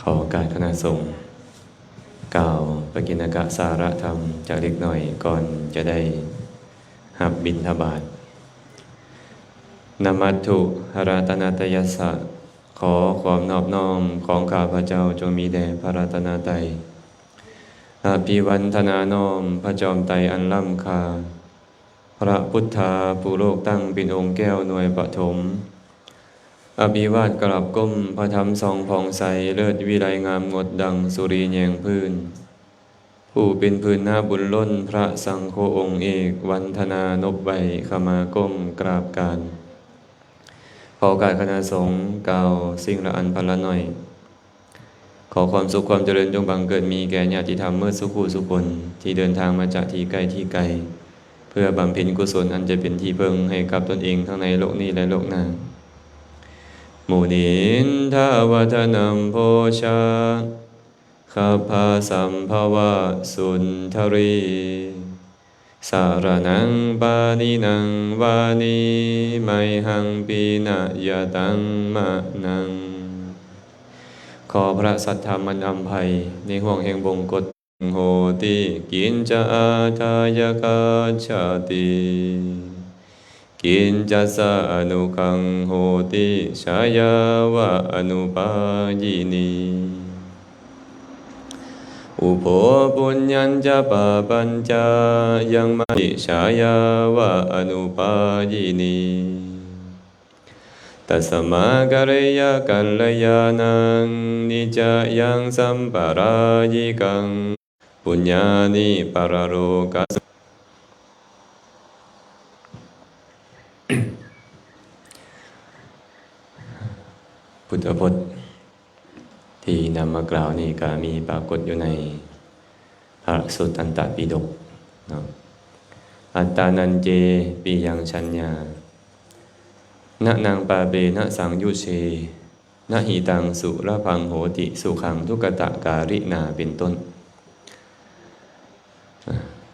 ขอการคณะสงฆ์กล่าวปกิณกะสาระธรรมจากเล็กหน่อยก่อนจะได้หับบิณฑบาตนามัตถุหรัตนตยัสสะขอความนอบน้อมของข้าพเจ้าจงมีแด่พระรัตนตรัยอภิวันทนาน้อมพระจอมไตรอันล้ำค่าพระพุทธาผู้โลกตั้งเป็นองค์แก้วหน่วยปฐมอภิวาทกราบก้มพระธรรมทรงผ่องใสเลิศวิไลงามงดดังสุรีแยงพื้นผู้เป็นพื้นหน้าบุญล้นพระสังโฆองค์เอกวันธนานบใบขมาก้มกราบการขอการคณะสงฆ์กล่าวสิ่งละอันพันละหน่อยขอความสุขความเจริญจงบังเกิดมีแก่ญาติธรรมเมื่อสุขุสุคนที่เดินทางมาจากที่ใกล้ที่ไกลเพื่อบำเพ็ญกุศลอันจะเป็นที่พึ่งให้กับตนเองทั้งในโลกนี้และโลกหน้ามุนินทวัฒนัมโพชาข้าพาสัมภวะสุนทรีสารนังปานินังวานีไมหังปีนะยะตังมะนังขอพระสัทธรรมอันอำไพในห่วงแห่งบงกฎโหติกินจะอาทายกาชาติกินจะสะอนุคังโหติชายาวะอนุปายินีอุโภปุญญัญจะปะปัญจายังมาติชายาวะอนุปายินีตัสมะกะเรยะกัลยาณังนิจายังสัมปารายิกังปุญญานิปรโรกัสพุทธพจน์ที่นำมากล่าวนี่ก็มีปรากฏอยู่ในพระสุตตันตปิฎกอัตตานันเจปิยังชัญญานะนางปาเปนะสังยุเชนะหิตังสุระพังโหติสุขังทุกตะการินาเป็นต้น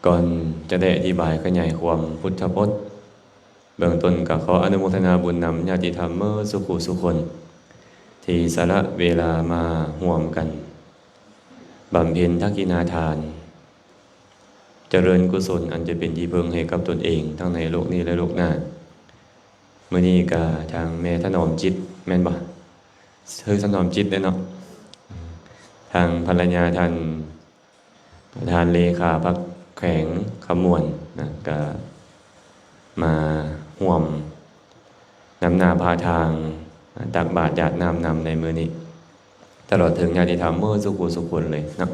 ก่อนจะได้อธิบายขยายความพุทธพจน์เบื้องต้นก็ขออนุโมทนาบุญนำญาติธรรมเมื่อสุขุสุคนที่สละเวลามาห่วมกันบำเพ็ญทักขินาทานเจริญกุศลอันจะเป็นที่พึ่งให้กับตนเองทั้งในโลกนี้และโลกหน้าเมื่อนี้ก็ทางแม่ถนอมจิตแม่นบ่เธอถนอมจิตได้เนาะทางภรรยาท่านประธานเลขาพรรคแขวงขมวนนะก็มาห่วมนำหน้าพาทางตักบาตรญาตินำในมือนี้ตลอดถึงญาติธรรมเมื่อสุขุสุคนเลยนะ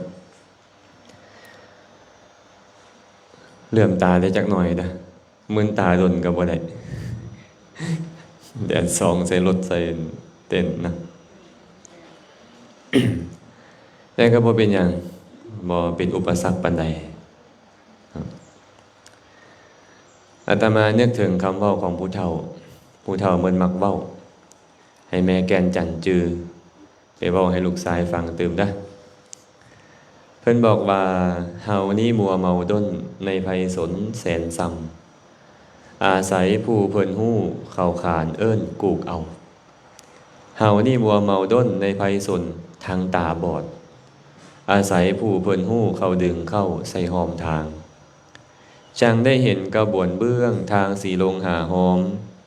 เลื่อมตาได้จักหน่อยนะมึนตาดนกับบ่ได้แดดซองใส่รถใส่เต้นนะแต่ก็บ่เป็นอย่างบ่เป็นอุปสรรคปานใดอาตมานึกถึงคำเว้าของผู้เฒ่าเหมือนมักเว้าให้แม่แกนจันจือไปเว้าให้ลูกชายฟังตื่มได้เพิ่นบอกว่าเฮานี่มัวเมาด้นในไพศาลแสนซ้ำอาศัยผู้เพิ่นฮู้เข้าขานเอิ้นกูกเอาเฮานี่มัวเมาด้นในไพศาลทางตาบอดอาศัยผู้เพิ่นฮู้เข้าดึงเข้าใส่หอมทางจังได้เห็นกระบวนเบื้องทางสีลงหาหอม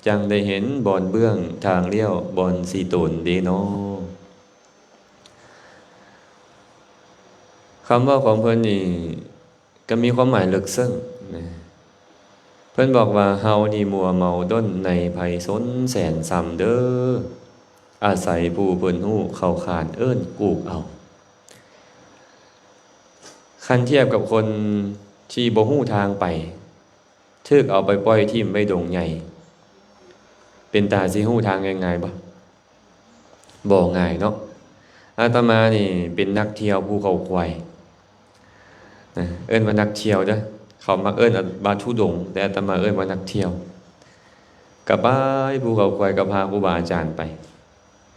จังได้เห็นบอนเบื้องทางเลี้ยวบอนสีตนเดโนคำว่าของเพิ่นนี่ก็มีความหมายลึกซึ้งนะเพิ่นบอกว่าเฮานี่มัวเมาด้นในไผศาลแสนซ้ำเด้ออาศัยผู้เพิ่นฮู้เข้าขานเอิ้นกูกเอาคันเทียบกับคนที่บ่ฮู้ทางไปถึกเอาไปปล่อยทิ่มไว้ดงใหญ่เป็นตาสิฮู้ทางง่ายๆบ่ง่ายเนาะอาตมานี่เป็นนักเที่ยวภูเขาควายนะเอิ้นว่านักเที่ยวเด้อเขามักเอิ้นบาทุดงค์แต่อาตมาเอิ้นว่านักเที่ยวก็ไปภูเขาควายก็พาครูบาอาจารย์ไป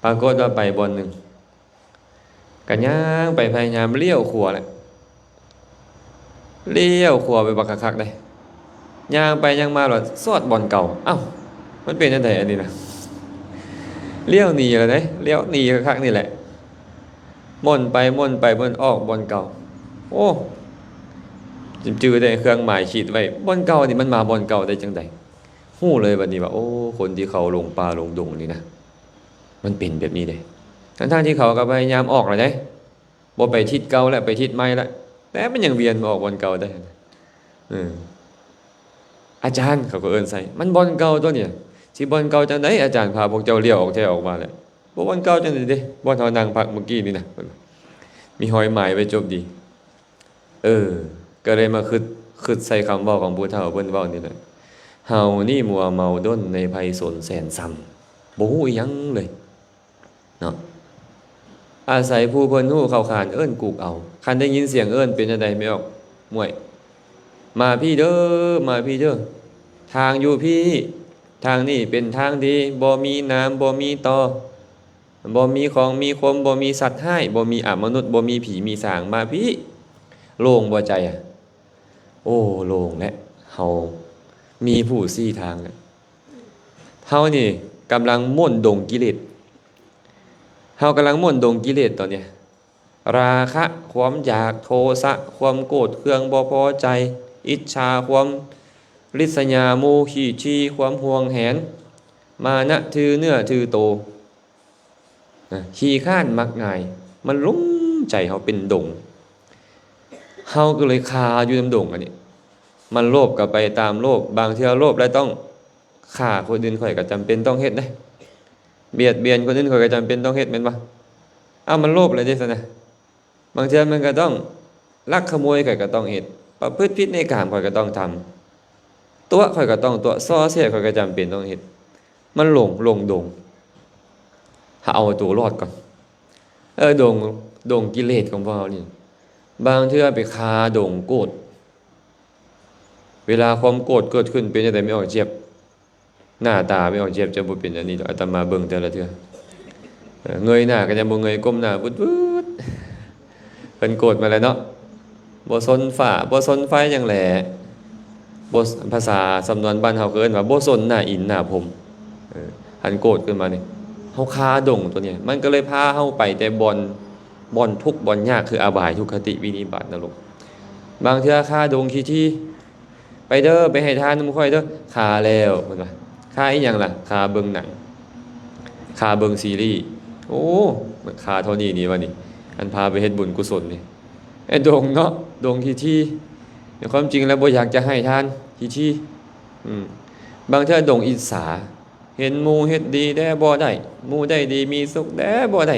ปรากฏว่าไปบ่อนนึงก็ย่างไปพยายามเลี้ยวขวาแหละเลี้ยวขวาไปบักคักๆได้ย่างไปย่างมาแล้วซอดบ่อนเก่าเอ้ามันเป็นจังได๋อันนี้นะเลี้ยวหนีแล้วเด้เลี้ยวหนีคักๆนี่แหละ ม่นไปม่นไปม่นออกบอนเก่าโอ้จือได้เครื่องหมายขีดไว้บอนเก่านี่มันมาบอนเก่าได้จังใดฮู้เลยบัดนี้ว่าโอ้คนที่เขาลงป่าลงดงนี่นะมันเป็นแบบนี้เด้ทั้งๆที่เขาก็พยายามออกแล้วเด้บ่ไปทิศเก่าแล้วไปทิศใหม่แล้วแต่มันยังเวียนมาออกบอนเก่าได้เอออาจารย์เขาก็เอิ้นใส่มันบอนเก่าตัวเนี่ยสิบอนเก่าจังได๋อาจารย์พาพวกเจ้าเลี้ยวออกแท้ออกมาแล้วบ่บอนเก่าจังได๋เด้บ่อนเฮานั่งพักเมื่อกี้นี่นะมีหอยหมายไว้จบดีเออก็เลยมาคิดใส่คำเว้าของผู้เฒ่าเพิ่นเว้านี่แหละเฮานี่มัวเมาด้นในภัยสนแสนซ้ำบ่ฮู้อิหยังเลยเนาะอาศัยผู้เพิ่นฮู้เข้าขานเอิ้นกูกเอาคันได้ยินเสียงเอิ้นเป็นจังไดไม่ออกม่วยมาพี่เด้อมาพี่เด้อทางอยู่พี่ทางนี้เป็นทางดีบ่มีน้ำบ่มีตอบ่มีของมีคมบ่มีสัตว์ร้ายบ่มีอมนุษย์บ่มีผีมีสางมาพี่โล่งบ่ใจอ่ะโอ้โล่งและเฮามีผู้ซี่ทางแล้วเฮานี่กำลังม่วนดงกิเลสเฮากำลังม่วนดงกิเลสตอนเนี้ยราคะความอยากโทสะความโกรธเคืองบ่พอใจอิจฉาความริษยาโมหิชีความห่วงแหนมานะถือเนื้อถือโตขี้ข้านมักง่ายมันลุ้มใจเฮาเป็นดงเฮาก็เลยคาอยู่ในดงอันนี้มันโลภก็ไปตามโลภบางเทื่อโลภแล้วต้องฆ่าคนอื่นข่อยก็จำเป็นต้องเฮ็ดได้เบียดเบียนคนอื่นข่อยก็จำเป็นต้องเฮ็ดแม่นบ่มันโลภเลยเด้ซั่นน่ะบางเทื่อมันก็ต้องลักขโมยข่อยก็ต้องเฮ็ดประพฤติผิดในกามข่อยก็ต้องทำตัวข่อยก็ต้องตัวซ้อเสียข่อยก็จำเป็นต้องเฮ็ดมันหลงดงถ้าเอาตัวรอดก่อนดงกิเลสของพวกเรานี่บางเทื่อไปคาดงโกรธเวลาความโกรธเกิดขึ้นเป็นจังได๋ไม่ออกเจ็บหน้าตาไม่ออกเจ็บจะบ่เป็นอันนี้ดอกอาตมาเบิ่งแต่ละเทื่อเงยหน้าก็จะบ่เงยก้มหน้าปึ๊ดๆเพิ่นโกรธมาแล้วเนาะบ่สนฟ้าบ่สนไฟหยังแหละบ่ภาษาสำนวนบ้านเฮาก็เอิ้นว่าบ่สนหน้าอินหน้าผมหันโกรธขึ้นมานี่เฮาคาดงตัวเนี้ยมันก็เลยพาเฮาไปแต่บ่อนทุกข์บ่อนยากคืออบายทุกขติวินิบาตนรกบางเทื่อคาดงขี้ที่ไปเด้อไปให้ทานนำค่อยเด้อคาแล้วเพิ่นว่าคาอีหยังล่ะคาเบิ่งหนังคาเบิ่งซีรีส์โอ้มันคาเท่านี้นี่วะนี่อันพาไปเฮ็ดบุญกุศลนี่ไอ้ดงเนาะดงขี้ที่ในความจริงแล้วบ่อยากจะให้ทานขี้ที่บางเทื่อดงอิจฉาเห็นหมู่เฮ็ดดีแต่บ่ได้หมู่ได้ดีมีสุขแต่บ่ได้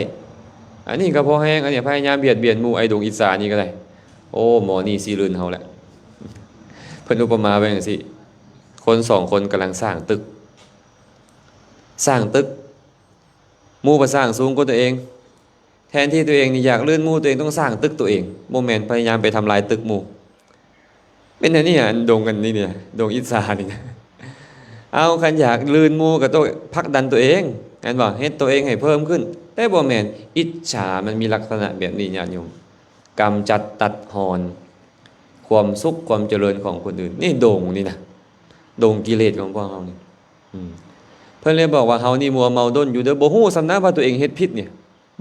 อันนี้ก็พอแห้งอันนี้พยายามเบียดเบียนหมู่ไอ้ดงอิจฉานี่ก็ได้โอ้หมอนี่สิลื่นเฮาแหละเพิ่นอุปมาไว้จังซี่คนสองคนกำลังสร้างตึกหมู่บ่สร้างสูงกว่าตัวเองแทนที่ตัวเองนี่อยากลื่นหมู่ตัวเองต้องสร้างตึกตัวเองบ่แม่นพยายามไปทำลายตึกหมู่เป็นอันนี้อันดงกันนี่เนี่ยดงอิจฉานี่เอาคันอยากลื่นหมู่ก็ต้องผลักดันตัวเองแม่นบ่เฮ็ดตัวเองให้เพิ่มขึ้นแต่บ่แม่นอิจฉามันมีลักษณะแบบนี้ญาติโยมกำจัดตัดหอนความสุขความเจริญของคนอื่นนี่โด่งนี่นะโด่งกิเลสของพวกเฮานี่เพิ่นเลยบอกว่าเฮานี่มัวเมาด้นอยู่เด้อบ่ฮู้สำนักว่าตัวเองเฮ็ดผิดเนี่ย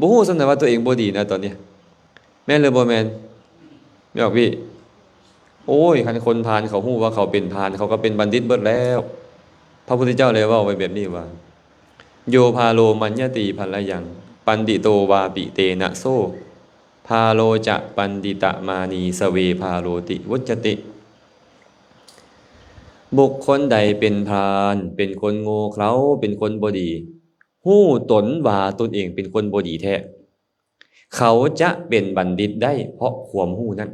บ่ฮู้สำนักว่าตัวเองบ่ดีนะตอนเนี้ยแม่นหรือบ่แม่นไม่ออกพี่โอ้ยคันคนพาลเขาฮู้ว่าเขาเป็นพาลเขาก็เป็นบัณฑิตเบิดแล้วพระพุทธเจ้าเลยเว้าไว้แบบนี้ว่าโยพาโลมัญญติภลยังปันดิโตวาปิเตนะโซพาโลจะปันดิตะมานีสเวพาโลติวุจติบุคคลใดเป็นพาลเป็นคนโง่เขลาเป็นคนบ่ดีฮู้ตนว่าตนเองเป็นคนบ่ดีแท้เขาจะเป็นบัณฑิตได้เพราะความฮู้นั้น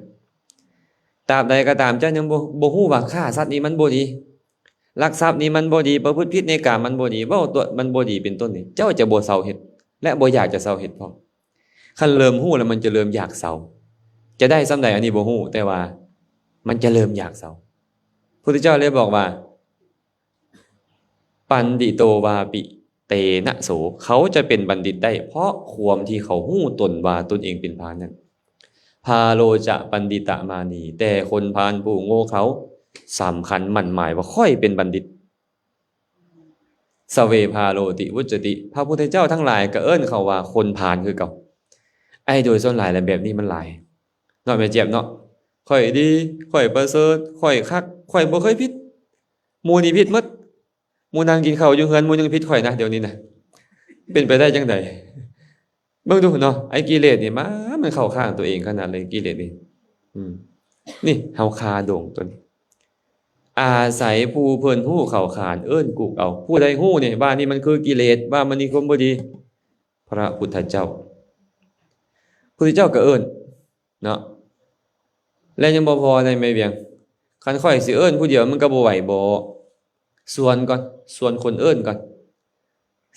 ตราบใดก็ตามเจ้ายังบ่ฮู้ว่าฆ่าสัตว์นี้มันบ่ดีลักทรัพย์นี้มันบ่ดีประพฤติผิดในกามมันบ่ดีเว้าตัวมันบ่ดีเป็นต้นนี่เจ้าจะบ่เซาเฮ็ดและบ่อยากจะเซาเฮ็ดพร้อมคันเริ่มฮู้แล้วมันจะเริ่มอยากเซาจะได้ส่ำใดอันนี้บ่ฮู้แต่ว่ามันจะเริ่มอยากเซาพุทธเจ้าเลยบอกว่าปันดิโตวาปิเตนะโสเขาจะเป็นบัณฑิตได้เพราะความที่เขาฮู้ตนว่าตนเองเป็นพาลนั้นพาโลจะปันดิตะมานีแต่คนพาลผู้โง่เขาสำคัญมั่นหมายว่าค่อยเป็นบัณฑิตสเวพาโลติวุจติพระพุทธเจ้าทั้งหลายก็เอิ้นเขาว่าคนพาลคือเก่า โดยส่วนหลายแล้วแบบนี้มันหลายเนาะแม่เจี๊ยบเนาะข่อยดีข่อยประเสริฐข่อยคักข่อยบ่เคยผิดหมู่นี่ผิดหมดหมู่นั่งกินข้าวอยู่เฮือนหมู่ยังผิดข่อยนะเดี๋ยวนี้นะเป็นไปได้จังได๋เบิ่งดูเนาะกิเลสนี่มันเข้าข้างตัวเองขนาดเลยกิเลสนี่อืมนี่เฮาคาดงตัวนี้อาศัยผู้เพิ่นฮู้เข้าขานเอิ้นกุกเอาผู้ใดฮู้นี่ว่านี่มันคือกิเลสว่ามันนี่ความบ่ดีพระพุทธเจ้าพุทธเจ้าก็เอิ้นเนาะและยังบ่พอในไม่เพียงคันค่อยสิเอิ้นผู้เดียวมันก็บ่ไหวบ่ส่วนก่อนส่วนคนเอิ้นก่อน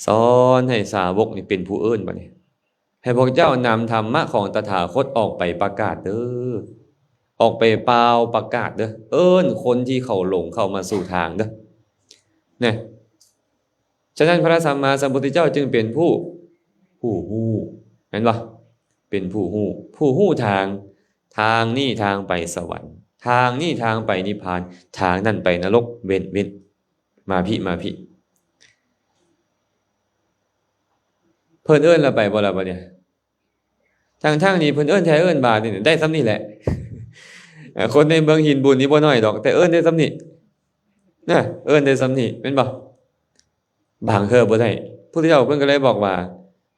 สอนให้สาวกนี่เป็นผู้เอิ้นบัดนี้ให้พวกเจ้านำธรรมะของตถาคตออกไปประกาศเด้อออกไปเปล่าประกาศเด้อเอิ้นคนที่เขาหลงเข้ามาสู่ทางเด้อเนี่ยฉะนั้นพระสัมมาสัมพุทธเจ้าจึงเป็นผู้ฮู้เห็นบ่เป็นผู้ฮู้ทางนี่ทางไปสวรรค์ทางนี่ทางไปนิพพานทางนั่นไปนรกเว้นมาพี่เพิ่นเอิ้นละไปบ่ล่ะบัดเนี่ยทางนี้เพิ่นเอิ้นแท้เอิ้นบาดนี่ได้ซ้ำนี่แหละคนในเมืองหินบุญนี่บ่น้อยดอกแต่เอิ้นได้ซ้ำนี่นะเอิ้นได้ซ้ำนี่แม่นบ่บางเทื่อบ่ได้พุทธเจ้าเพิ่นก็เลยบอกว่า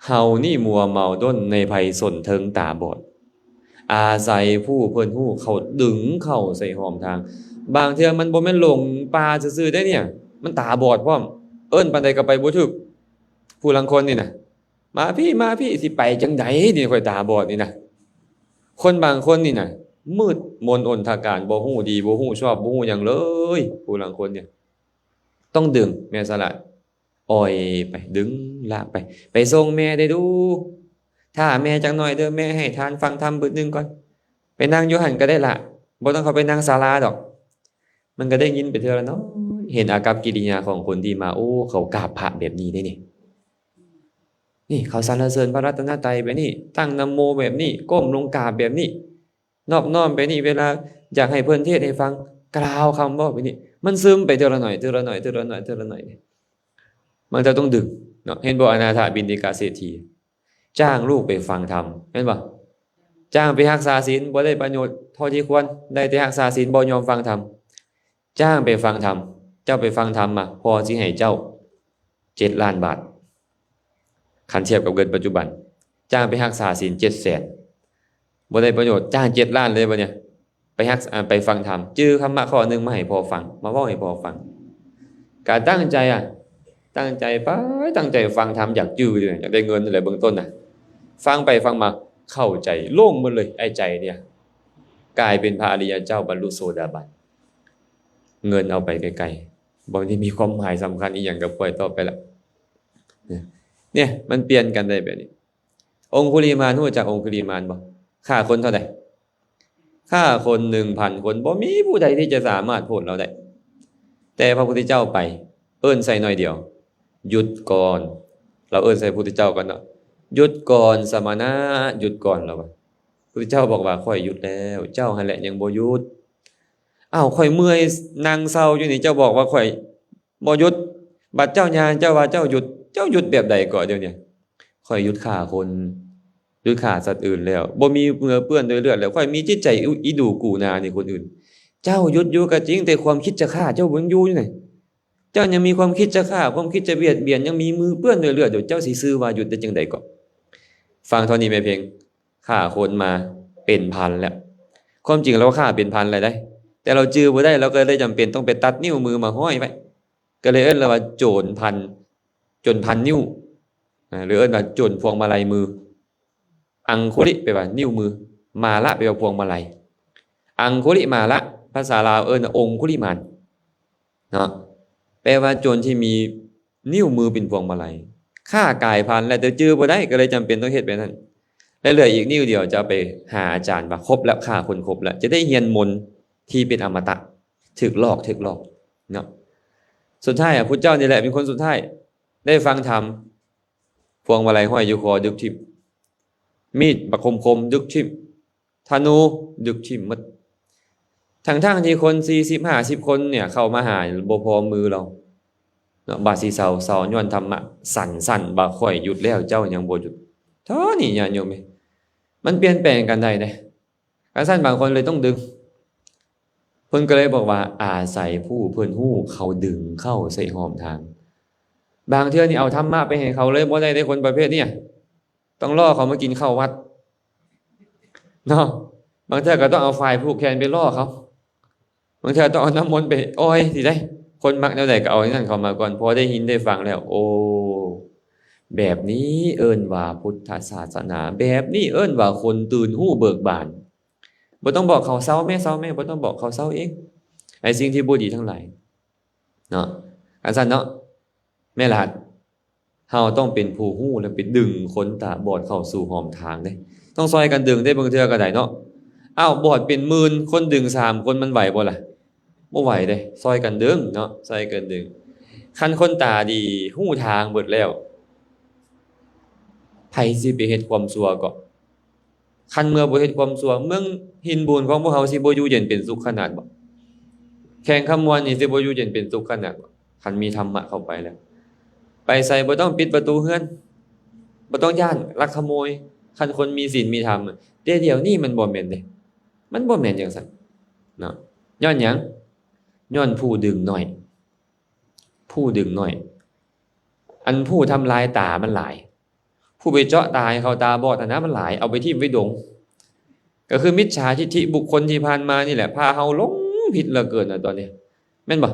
เฮานี่มัวเมาด้นในภัยสนเทิงตาบอดอาศัยผู้เพิ่นฮู้เขาดึงเข้าใส่หอมทางบางเทื่อมันบ่แม่นหลงป่าซื่อๆได้เนี่ยมันตาบอดพร้อมเอิ้นปานใดก็ไปบ่ถึกผู้ลางคนนี่น่ะมาพี่สิไปจังไดนี่ค่อยตาบอดนี่น่ะคนบางคนนี่น่ะมืดมนอนทาการบ่ฮู้ดีบ่ฮู้ชอบบ่ฮู้หยังเลยผู้ลางคนเนี่ยต้องดึงแม่สลัดอ่อยไปดึงลากไปส่งแม่ได้ดูถ้าแม่จังหน่อยเด้อแม่ให้ทานฟังธรรมบึดนึงก่อนไปนั่งอยู่หั่นก็ได้ล่ะบ่ต้องเข้าไปนั่งศาลาดอกมันก็ได้ยินไปเทื่อละเนาะเห็นอากัปกิริยาของคนที่มาโอ้เขากราบพระแบบนี้ได้นี่เขาสรรเสริญพระรัตนตรัยแบบนี้ตั้งนะโมแบบนี้ก้มลงกราบแบบนี้นอบน้อมไปนี่เวลาอยากให้เพิ่นเทศน์ให้ฟังกล่าวคำว่าแบบนี้มันซึมไปเทื่อละหน่อยมันจะต้องดึงเนาะเห็นบ่อนาถบิณฑิกเศรษฐีจ้างลูกไปฟังธรรมเห็นบ่จ้างไปรักษาศีลบ่ได้ประโยชน์เท่าที่ควรได้แต่รักษาศีลบ่ยอมฟังธรรมจ้างไปฟังธรรมเจ้าไปฟังธรรมมาพอสิให้เจ้า7 ล้านบาทคันเทียบกับเงินปัจจุบันจ้างไปรักษาศีล700,000บ่ได้ประโยชน์จ้าง7 ล้านเลยบ่เนี่ยไปฟังธรรมจื้อธรรมะข้อนึงมาให้พอฟังมาเว้าให้พอฟังการตั้งใจตั้งใจไปตั้งใจฟังธรรมอยากจื้อด้วยอยากได้เงินอะไรเบื้องต้นน่ะฟังไปฟังมาเข้าใจโล่งหมดเลยไอ้ใจเนี่ยกลายเป็นพระอริยเจ้าบรรลุโสดาบันเงินเอาไปไกลๆบ่ได้มีความหมายสำคัญอีหยังกับปล่อยต่อไปละเนี่ยมันเปลี่ยนกันได้แบบนี้องคุลิมานรู้จักองคุลิมานบ่ฆ่าคนเท่าใดฆ่าคน 1,000 คนบ่มีผู้ใดที่จะสามารถโทษเราได้แต่พระพุทธเจ้าไปเอิ้นใส่หน่อยเดียวหยุดก่อนเราเอิ้นใส่พระพุทธเจ้าก่อนเนาะหยุดก่อนสมณะหยุดก่อนแล้วพระพุทธเจ้าบอกว่าค่อยหยุดแล้วเจ้าหั่นแหละยังบ่หยุดอ้าวค่อยเมื่อยนั่งเศร้าอยู่นี่เจ้าบอกว่าค่อยบ่หยุดบัดเจ้าญาณเจ้าว่าเจ้าหยุดแบบใดก่อนเดี๋ยวนี้ค่อยหยุดฆ่าคนหยุดฆ่าสัตว์อื่นแล้วบ่มีเหงื่อเปื้อนด้วยเลือดแล้วค่อยมีจิตใจอีดูกูนานี่คนอื่นเจ้าหยุดอยู่ก็จริงแต่ความคิดจะฆ่าเจ้าบ่อยู่นี่เจ้ายังมีความคิดจะฆ่าความคิดจะเบียดเบียนยังมีมือเปื้อนด้วยเลือดเดี๋ยวเจ้าสิซื้อว่าหยุดได้จังได๋ก็ฟังเท่านี้แม่เพียงฆ่าคนมาเป็นพันแล้วความจริงเราฆ่าเป็นพันเลยได้แต่เราจื้อบ่ได้เราก็เลยจำเป็นต้องไปตัดนิ้วมือมาห้อยไว้ก็เลยเอิ้นว่าโจรพันนิ้วหรือเอิ้นว่าโจรพวงมาลัยมืออังคุลิแปลว่านิ้วมือมาละแปลว่าพวงมาลัยอังคุลิมาละภาษาลาวเอิ้นว่าองคุลิมานเนาะแปลว่าโจรที่มีนิ้วมือเป็นพวงมาลัยฆ่ากายพันแล้วแต่จื้อบ่ได้ก็เลยจำเป็นต้องเฮ็ดแบบนั้นและเหลืออีกนิ้วเดียวจะไปหาอาจารย์ว่าครบแล้วฆ่าคนครบแล้วจะได้เรียนมนต์ที่เป็นอมตะถึกหลอกเนาะสุดท้ายพุทธเจ้านี่แหละเป็นคนสุดท้ายได้ฟังธรรมพวงมาลัยห้อยอยู่คอดึกทิ่มมีดบักคมดึกทิ่มธนูดึกทิ่มหมดทั้งที่คน40 50คนเนี่ยเข้ามาหาบ่พอมือเราเนาะบาดสิเซาย้อนธรรมะสั่นบ่ค่อยหยุดแล้วเจ้ายังบ่หยุดเท่านี้ญาติโยม มันเปลี่ยนแปลงกันได้เด้การสั้นบางคนเลยต้องดึงเพิ่นก็เลยบอกว่าอาศัยผู้เพิ่นฮู้เขาดึงเข้าใส่หอมทางบางเทื่อนี่เอาธรรมะไปให้เขาเลยบ่ได้คนประเภทเนี้ยต้องล่อเขามากินข้าววัดเนาะบางเทื่อก็ต้องเอาไฟผูกแขนไปล่อเขาบางเทื่อต้องเอาน้ำมนต์ไปอ้อยสิได้คนมักแนวใดก็เอาอย่างนั้นเข้ามาก่อนพอได้ยินได้ฟังแล้วโอ้แบบนี้เอิ้นว่าพุทธศาสนาแบบนี้เอิ้นว่าคนตื่นหู้เบิกบานบ่ต้องบอกเขาเซาแม่บ่ต้องบอกเขาเซาเองไอ้สิ่งที่บ่ดีทั้งหลายเนาะอันซั่นเนาะแม่หลานเฮาต้องเป็นผู้ฮู้และไปดึงคนตาบอดเข้าสู่หอมทางเด้ต้องซอยกันดึงได้บางเทื่อก็ได้เนาะอ้าวบอดเป็นหมื่นคนดึง3คนมันไหวบ่ล่ะบ่ไหวเด้ซอยกันดึงเนาะซอยกันดึงคันคนตาดีฮู้ทางเบิดแล้วไผสิไปเฮ็ดความชั่วก็คันเมื่อบ่เฮ็ดความชั่วเมืองหินบูนของพวกเฮาสิบ่อยู่เย็นเป็นสุขขนาดบ่แข่งคำมวลนี่สิบ่อยู่เย็นเป็นสุขขนาดบ่คันมีธรรมะเข้าไปแล้วไปใส่บ่ต้องปิดประตูเรือนบ่ต้องย้านลักขโมยคันคนมีศีลมีธรรมเดี๋ยวนี้มันบ่แม่นเด้มันบ่แม่นจังซั่นเนาะย้อนหยังย้อนผู้ดึงน้อยผู้ดึงน้อยอันผู้ทำลายตามันหลายผู้ไปเจาะตาให้เขาตาบอดนะมันหลายเอาไปทิ่มไว้ดงก็คือมิจฉาทิฏฐิบุคคลที่ผ่านมานี่แหละพาเฮาหลงผิดเหลือเกินตอนนี้แม่นบ่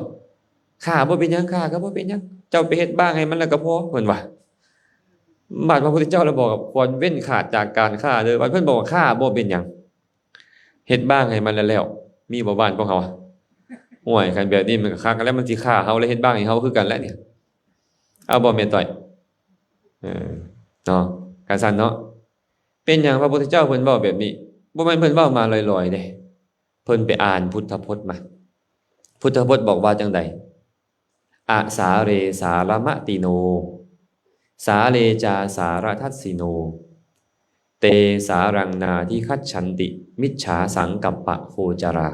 ฆ่าบ่เป็นหยังฆ่าก็บ่เป็นหยังเจ้าไปเฮ็ดบ้างให้มันแล้วก็พอเพิ่นว่าบาดพระพุทธเจ้าเราบอกกับควรเว้นขาดจากการฆ่าเด้อว่าเพิ่นบอกว่าฆ่าบ่เป็นหยังเฮ็ดบ้างให้มันแล้วมีบ่บ้านพวกเฮาห่วยคันแบบนี้มันก็คักแล้วมันสิฆ่าเฮาแล้วเฮ็ดบ้างให้เฮาคือกันแหละเนี่ยเอาบ่แม่นต่อยเนาะการสั่นเนาะเป็นหยังพระพุทธเจ้าเพิ่นเว้าแบบนี้บ่แม่นเพิ่นเว้ามาลอยๆเด้เพิ่นไปอ่านพุทธพจน์มาพุทธพจน์บอกว่าจังใดอสาเรสารมติโนสาเลจาสารทัสสิโนเตสารังนาทิคัจฉันติมิจฉาสังกัปปะโคจรา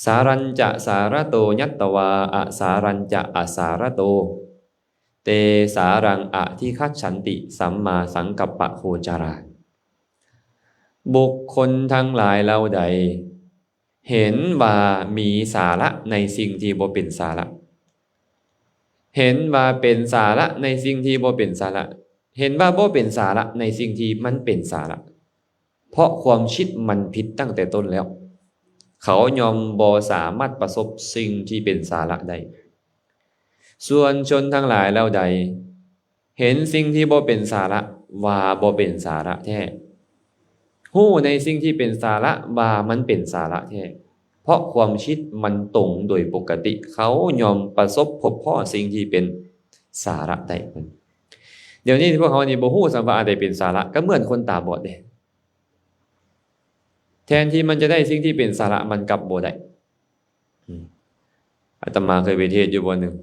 สารัญจะสารโตยัตตวาอสารัญจะอสารโตเตสารังอทิคัจฉันติสัมมาสังกัปปะโคจาราบุคคลทั้งหลายเหล่าใดเห็นว่ามีสาระในสิ่งที่บ่เป็นสาระเห็นว่าเป็นสาระในสิ่งที่บ่เป็นสาระเห็นว่าบ่เป็นสาระในสิ่งที่มันเป็นสาระเพราะความคิดมันผิดตั้งแต่ต้นแล้วเขายอมบ่สามารถประสบสิ่งที่เป็นสาระได้ส่วนชนทั้งหลายแล้วใดเห็นสิ่งที่บ่เป็นสาระว่าบ่เป็นสาระแท้ฮู้ในสิ่งที่เป็นสาระว่ามันเป็นสาระแท้เพราะความคิดมันตรงโดยปกติเขายอมประสบพบพ่อสิ่งที่เป็นสาระได้เดี๋ยวนี้พวกเขานี่บ่ฮู้สัมว่าอะไรเป็นสาระก็เหมือนคนตาบอดเด้แทนที่มันจะได้สิ่งที่เป็นสาระมันกลับบ่ได้อาตมาเคยไปเทศอยู่บ่นึง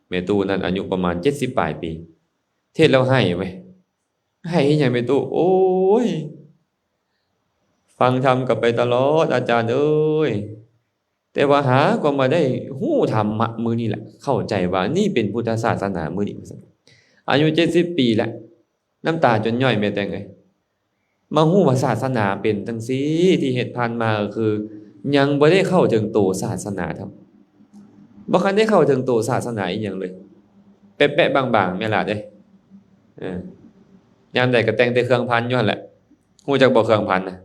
แม่ตู้นั่นอายุประมาณ70ปลายปีเทศแล้วให้เว้ยให้อีหยังแม่ตู้โอ้ยฟังธรรมกลับไปตลอดอาจารย์เอ้ยแต่ว่าหาก็มาได้ฮู้ธรรมะมื้อนี้แหละเข้าใจว่านี่เป็นพุทธศาสนามื้อนี้อายุ70ปีแล้วน้ำตาจนย่อยแม่แต่งเอ้ยมาฮู้ว่าศาสนาเป็นจังซี่ที่เฮ็ดผ่านมาก็คือยังบ่ได้เข้าถึงโตศาสนาครับบ่คันได้เข้าถึงโตศาสนาอีหยังเลยแปะๆบางๆแม่ล่ะเด้ยามใดก็แต่งแต่เครื่องพันอยู่หั่นแหละฮู้จักบ่เครื่องพันน่ะ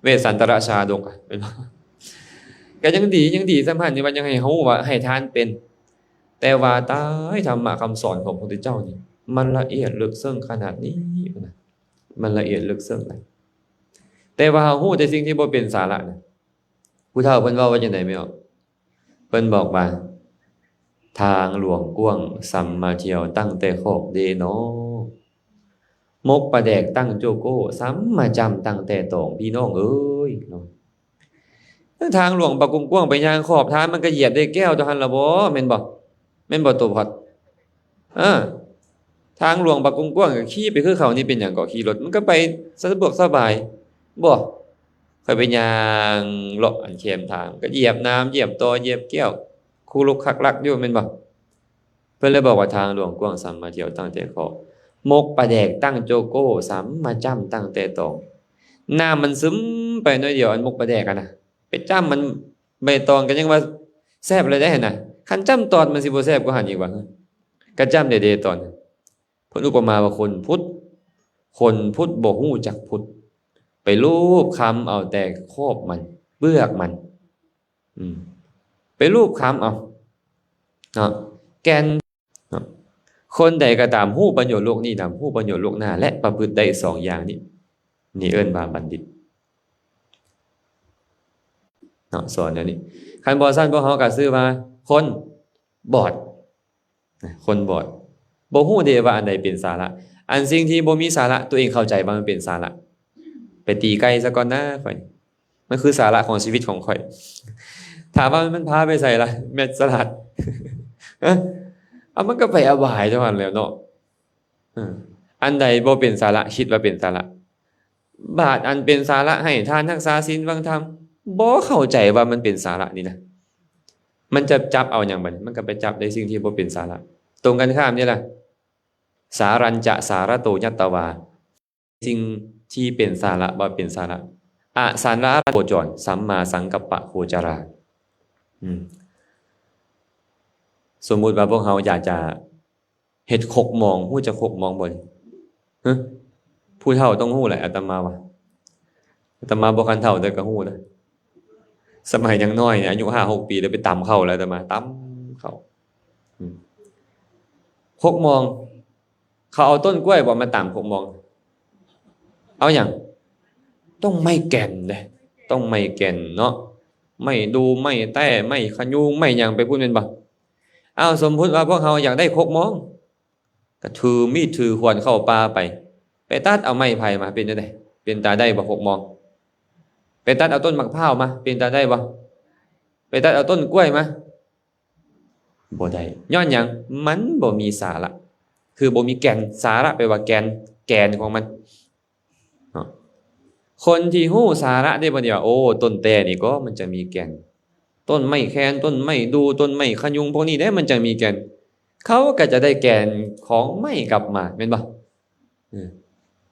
เวสสันตรชาดกเป็นบ่ก็ยังดีสำคัญที่ว่ายังให้ฮู้ว่าให้ทานเป็นแต่ว่าตายธรรมะคำสอนของพระพุทธเจ้านี่มันละเอียดลึกซึ้งขนาดนี้นะมันละเอียดลึกซึ้งนะแต่ว่าฮู้แต่สิ่งที่บ่เป็นสาระนะผู้เฒ่าเพิ่นเว้าว่าจังได๋แม่ออกเพิ่นบอกว่าทางหลวงกว้างสัมมาเที่ยวตั้งแต่คอกเดเนาะมกปลาแดกตั้งโจโก้สัมมาจำตั้งแต่ตองพี่น้องเอ้ยเนาะทางหลวงปะกว้างไปย่างขอบทางมันก็เหยียบได้แก้วตัวหั่นล่ะบ่แม่นบ่ตัวพอดทางหลวงปะกว้างก็ขี่ไปคือเขานี่เป็นหยังก็ขี่รถมันก็ไปสะดวกสบายบ่ค่อยไปย่างเลาะอันแคมทางก็เหยียบน้ำเหยียบตอเหยียบแก้วคูลุกคักลักอยู่แม่นบ่เพิ่นเลยบอกว่าทางหลวงกว้างสัมมาเที่ยวตั้งแต่ขอบมกปลาแดกตั้งโจโก้สัมมาจำตั้งแต่ตอง น้ำมันซึมไปหน่อยเดียวอันมุกประแดกกันนะไปจ้ำมันใบตองกันยังว่าแซ่บเลยได้เห็นนะคันจ้ำตอนมันสิบ่แซ่บกว่าหันอีกว่ากระจ้ำเดๆตอนเพิ่นอุปมาว่าคนพุทธบ่ฮู้จักพุทธไปรูปคำเอาแต่ครอบมันเปลือกมันไปรูปคำเอาเนาะแกนเนาะคนใดก็ตามฮู้ประโยชน์โลกนี้ตามฮู้ประโยชน์โลกหน้าและประพฤติได้สองอย่างนี้นี่เอิ้นว่าบัณฑิตเนาะสอนอย่างนี้คันบ่ซั่นพวกเฮาก็ชื่อว่าคนบอดคนบอดบ่ฮู้เด้ว่าอันใดเป็นสาระอันสิ่งที่บ่มีสาระตัวเองเข้าใจว่ามันเป็นสาระไปตีไก่ซะก่อนนะข่อยมันคือสาระของชีวิตของข่อยถามว่ามันพาไปใส่ล่ะแม่สลัดเอามันก็ไปอบายจังนั้นแล้วเนาะอันใดบ่เป็นสาระคิดว่าเป็นสาระบาตรอันเป็นสาระให้ทานรักษาศีลฟังธรรมบ่เข้าใจว่ามันเป็นสาระนี่นะมันจะจับเอาอย่างบัดมันก็ไปจับในสิ่งที่บ่เป็นสาระตรงกันข้ามนี่ล่ะสารัญจะสารโตยัตตวาสิ่งที่เป็นสาระบ่เป็นสาระอสาระโคจรสัมมาสังกัปปะโคจราสมมุติว่าพวกเราอยากจะเฮ็ดคกมองฮู้จะคกมองบ่ฮะผู้เฒ่าต้องฮู้แหละอาตมาว่าอาตมาบ่คันเฒ่าแต่ก็ฮู้นะสมัยยังน้อยเนี่ยอายุ 5-6 ปีแล้วไปตำเข้าแล้วอาตมาตำเข้าคกมองเขาเอาต้นกล้วยบ่มาตำคกมองเอาหยังต้องไม่แก่นเด้ต้องไม่แก่นเนาะไม่ดูไม่แต้ไม่ขยุงไม่หยังไปพูดเป็นบ่อ้าวสมมุติว่าพวกเราอยากได้คกมองก็ถือมีดถือขวานเข้าป่าไปตัดเอาไม้ไผ่มาเป็นจังได๋เป็นตาได้บ่คกมองไปตัดเอาต้นมะพร้าวมาเป็นตาได้บ่ไปตัดเอาต้นกล้วยมาบ่ได้ย้อนหยังมันบ่มีสาระคือบ่มีแก่นสาระแปลว่าแกนของมันคนที่ฮู้สาระได้บ่เนี่ยโอ้ต้นแต่นี่ก็มันจะมีแก่นต้นไม้แคนต้นไม้ดูต้นไม้ขยุงพวกนี้ได้มันจะมีแก่นเขาก็จะได้แก่นของไม้กลับมาแม่นบ่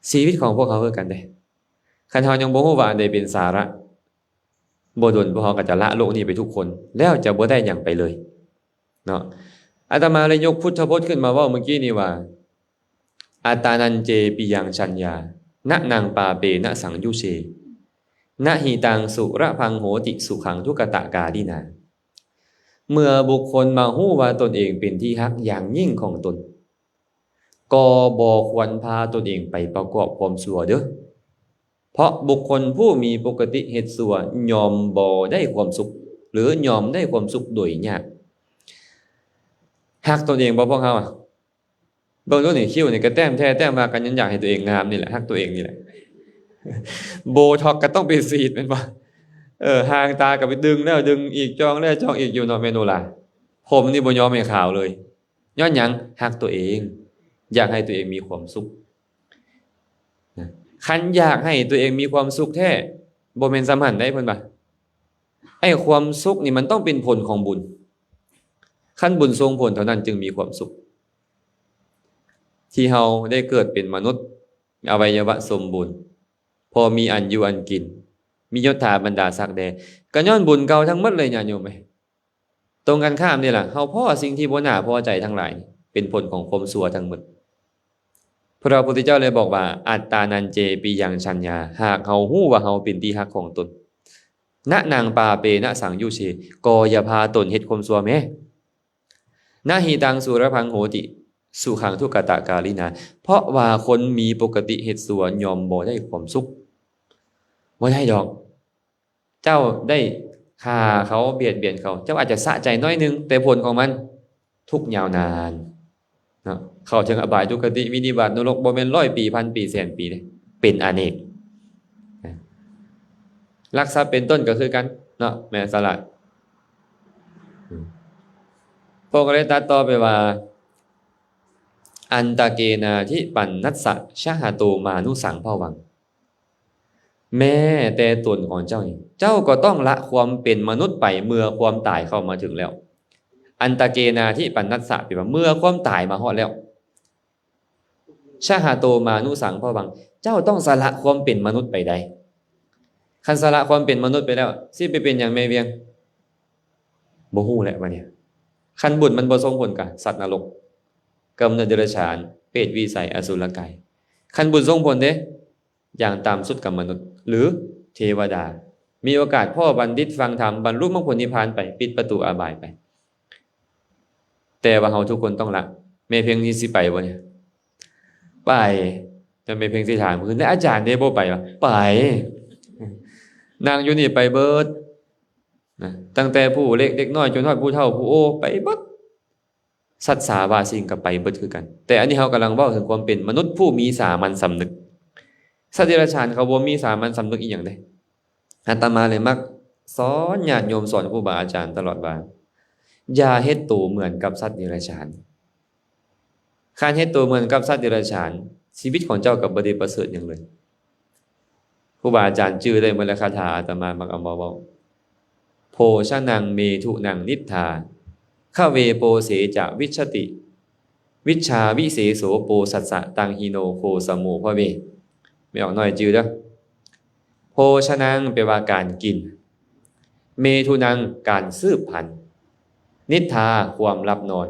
ชีวิตของพวกเขาคือกันเด้คันเฮายังบ่ฮู้ว่าอันใดเป็นสาระบ่ดนพวกเขาก็จะละโลกนี้ไปทุกคนแล้วจะบ่ได้หยังไปเลยเนาะอาตมาเลยยกพุทธพจน์ขึ้นมาเว้าเมื่อกี้นี่ว่าอัตตานันเจปิยังชัญญานะนังปาเปนะสังยุเชนะหิตังสุระพังโหติสุขังทุกตะกาดินาเมื่อบุคคลมาฮู้ว่าตนเองเป็นที่ฮักอย่างยิ่งของตนก็บ่ควรพาตนเองไปประกอบความชั่วเด้อเพราะบุคคลผู้มีปกติเฮ็ดชั่วยอมบ่ได้ความสุขหรือยอมได้ความสุขโดยยากฮักตนเองบ่พวกเฮาเบิ่งดูนี่คิ้วนี่ก็แต้มแท้แต้มมากันยันอยากให้ตัวเองงามนี่แหละฮักตัวเองนี่แหละโบท็อกก็ต้องไปฉีดแม่นบ่หางตาก็ไปดึงแล้วดึงอีกจองแล้วจองอีกอยู่เนาะเมนูล่ะผมนี่บ่ยอมให้ขาวเลยย้อนหยังฮักตัวเองอยากให้ตัวเองมีความสุขคันอยากให้ตัวเองมีความสุขแท้บ่แม่นสัมพันธ์ได้เพิ่นบ่ไอ้ความสุขนี่มันต้องเป็นผลของบุญคันบุญทรงผลเท่านั้นจึงมีความสุขที่เฮาได้เกิดเป็นมนุษย์อวัยวะสมบูรณ์พอมีอันอยู่อันกินมียศถาบรรดาศักดิ์แดก็ย้อนบุญเก่าทั้งหมดเลยญาติโยมเอ้ยตรงกันข้ามนี่ล่ะเฮาพอสิ่งที่บ่น่าพอใจทั้งหลายเป็นผลของความชั่วทั้งหมดพระพุทธเจ้าเลยบอกว่าอัตตานันเจปิยังชัญญาหากเฮาฮู้ว่าเฮาเป็นที่ฮักของตนณนางปาเปนะสังยุเชก็อย่าพาตนเฮ็ดความชั่วแม้นะหิตังสุรพังโหติสุขังทุกขตะกาลินาเพราะว่าคนมีปกติเฮ็ดชั่วยอมบ่ได้ความสุขบ่ได้ดอกเจ้าได้ฆ่าเขาเบียดเบียนเขาเจ้าอาจจะสะใจน้อยนึงแต่ผลของมันทุกข์ยาวนานเนาะเข้าถึงอบายทุกขติวินิบาตนรกบ่แม่น100 ปีพันปีแสนปีเด้เป็นอเนกลักทรัพย์เป็นต้นก็คือกันเนาะแม่สลัดพวกก็เลยตัดต่อไปว่าอันตะเกนาทิปันนัสสะชะหะโตมานุสังภวังแม้แต่ตนของเจ้านี่เจ้าก็ต้องละความเป็นมนุษย์ไปเมื่อความตายเข้ามาถึงแล้วอันตะเกนาทิปันนัสสะแปลว่าเมื่อความตายมาฮอดแล้วชะหะโตมานุสังภวังเจ้าต้องสละความเป็นมนุษย์ไปได้ คันสละความเป็นมนุษย์ไปแล้วสิไปเป็นอย่างแม่เวียงบ่ฮู้แหละว่าเนี่ยคันบุญมันบ่ส่งผลกับสัตว์นรกกำเนิดเดรัจฉานเปรตวิสัยอสุรกายคันบุญส่งผลเด้อย่างตามสุดกับมนุษย์หรือเทวดามีโอกาสพ่อบัณฑิตฟังธรรมบรรลุมรรคผลนิพพานไปปิดประตูอบายไปแต่ว่าเฮาทุกคนต้องละแม่เพียงนี้สิไปบ่เนี่ยไปจะแม่เพียงสิถามคือแล้วอาจารย์ได้บ่ไปวะไปนางอยู่นี่ไปเบิดนะตั้งแต่ผู้เล็กเด็กน้อยจนฮอดผู้เฒ่าผู้โอไปเบิดสัตว์สาวาสิ่งก็ไปเบิดคือกันแต่อันนี้เฮากำลังเว้าถึงความเป็นมนุษย์ผู้มีสามัญสำนึกสัตว์เดรัจฉานเขาบ่มีสามัญสำนึกอีหยังเด้อาตมาเลยมักสอนญาติโยมสอนครูบาอาจารย์ตลอดว่าอย่าเฮ็ดตัวเหมือนกับสัตว์เดรัจฉานการเฮ็ดตัวเหมือนกับสัตว์เดรัจฉานชีวิตของเจ้าก็บ่ได้ประเสริฐหยังเลยครูบาอาจารย์ชื่อได้เมื่อละคาถาอาตมามักเอามาเว้าโภชนังเมถุนังนิทธาคะเวโปเสจะวิชติวิชชาวิเศโสโปสัสสะตังหิโนโคสมุพะเวไม่ออกหน่อยจื่อเด้อโภชนังแปลว่าการกินเมถุนังการสืบพันธุ์นิทธาความหลับนอน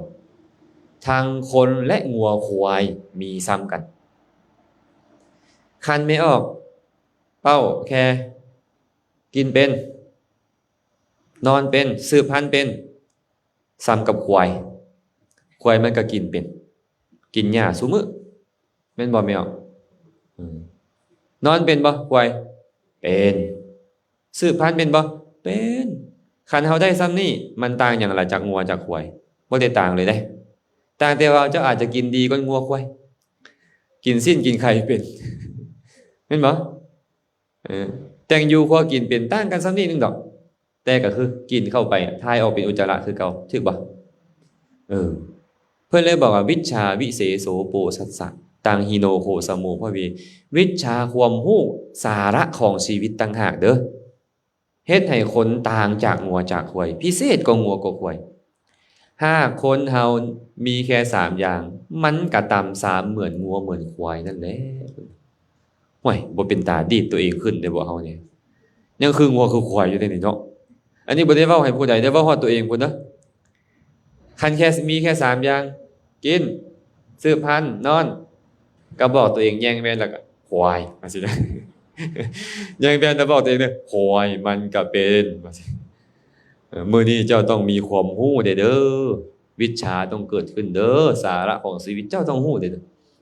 ทั้งคนและงัวควายมีซ้ำกันคันไม่ออกเป้าแค่กินเป็นนอนเป็นสืบพันธุ์เป็นซ้ำกับควายมันก็กินเป็นกินหญ้าซุมื้อแม่นบ่แม่ออกนอนเป็นบ่ควายเป็นสืบพันธุ์เป็นบ่เป็นคันเฮาได้ซ้ำนี่มันต่างหยังล่ะจากงัวจากควายบ่ได้ต่างเลยเด้ต่างแต่ว่าเจ้าอาจจะกินดีกว่างัวควายกินสิ้นกินไข่เป็นแม่นบ่แต่งอยู่พอกินเป็นต่างกันซ้ำนี่นึงดอกแต่ก็คือกินเข้าไปทายออกเป็นอุจจาระคือเก่าถูกบ่เพิ่นเลยบอกว่าวิชชาวิเศโสโปสัสสะตังหิโนโคสมุพะเววิชชาความรู้สาระของชีวิตต่างหากเด้อเฮ็ดให้คนต่างจากงัวจากควายพิเศษกว่างัวกว่าควายถ้าคนเฮามีแค่3อย่างมันก็ต่ำ3เหมือนงัวเหมือนควายนั่นแหละโอ้ยบ่เป็นตาดีดตัวเองขึ้นได้บ่เฮานี่ยังคืองัวคือควายอยู่ได้นี่เนาะอันนี้บ่ได้เว้าให้ผู้ใดได้เว้าฮอดตัวเองพุ่นเด้อคันแค่มีแค่3อย่างกินสืบพันธุ์นอนก็บอกตัวเองแย่งแม่นแล้วก็ควายว่าสินะแย่งแม่นแล้วบอกตัวเองเด้อควายมันก็เป็นว่าสิมื้อนี้เจ้าต้องมีความรู้เด้อวิชาต้องเกิดขึ้นเด้อสาระของชีวิตเจ้าต้องรู้เด้อ